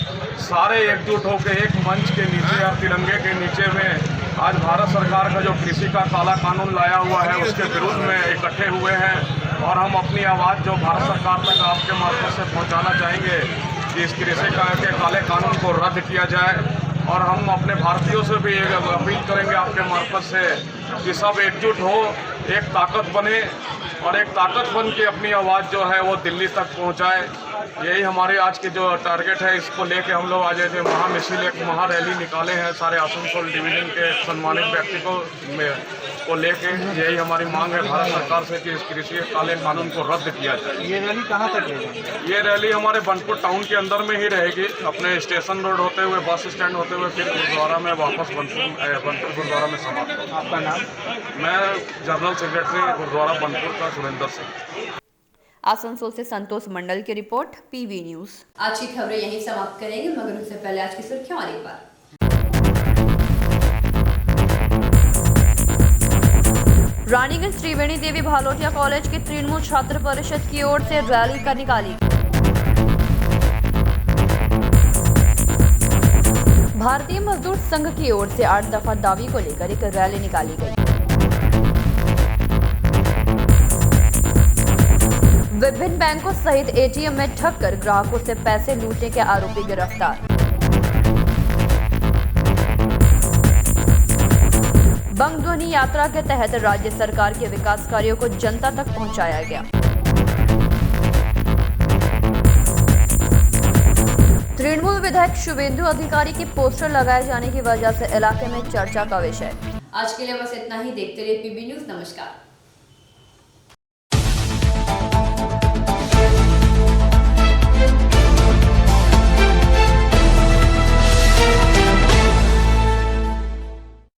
सारे एकजुट होकर एक मंच के नीचे और तिरंगे के नीचे में आज भारत सरकार का जो कृषि का काला कानून लाया हुआ है उसके विरुद्ध में इकट्ठे हुए हैं। और हम अपनी आवाज़ जो भारत सरकार तक आपके माध्यम से पहुंचाना चाहेंगे कि इस कृषि के काले कानून को रद्द किया जाए। और हम अपने भारतीयों से भी एक अपील करेंगे आपके मार्फत से कि सब एकजुट हो, एक ताकत बने और एक ताकत बन के अपनी आवाज़ जो है वो दिल्ली तक पहुंचाए। यही हमारे आज के जो टारगेट है, इसको लेके हम लोग आज एक महामिছিল, एक महारैली निकाले हैं सारे आसनसोल डिवीज़न के सम्मानित व्यक्ति को लेके। यही हमारी मांग है भारत सरकार से कि इस कृषि काले कानून को रद्द किया जाए। ये रैली कहाँ तक रहेगी? ये रैली हमारे बनपुर टाउन के अंदर में ही रहेगी, अपने स्टेशन रोड होते हुए, बस स्टैंड होते हुए, फिर गुरुद्वारा में वापस बनपुर गुरुद्वारा में समाप्त होगा। आपका नाम? मैं जनरल सेक्रेटरी गुरुद्वारा बनपुर का सुरेंद्र सिंह। आसनसोल से संतोष मंडल की रिपोर्ट, पीवी न्यूज। आज की खबरें यहीं समाप्त करेंगे, मगर उससे पहले आज की सुर्खियां और एक बार। रानीगंज त्रिवेणी देवी भालोटिया कॉलेज के तृणमूल छात्र परिषद की ओर से रैली का निकाली। भारतीय मजदूर संघ की ओर से 8 दफा दावी को लेकर एक रैली निकाली गई। विभिन्न बैंकों सहित एटीएम में ठगकर ग्राहकों से पैसे लूटने के आरोपी गिरफ्तार। बंग ध्वनि यात्रा के तहत राज्य सरकार के विकास कार्यों को जनता तक पहुंचाया गया। तृणमूल विधायक शुभेंदु अधिकारी के पोस्टर लगाए जाने की वजह से इलाके में चर्चा का विषय। आज के लिए बस इतना ही। देखते रहिए पीबी न्यूज। नमस्कार।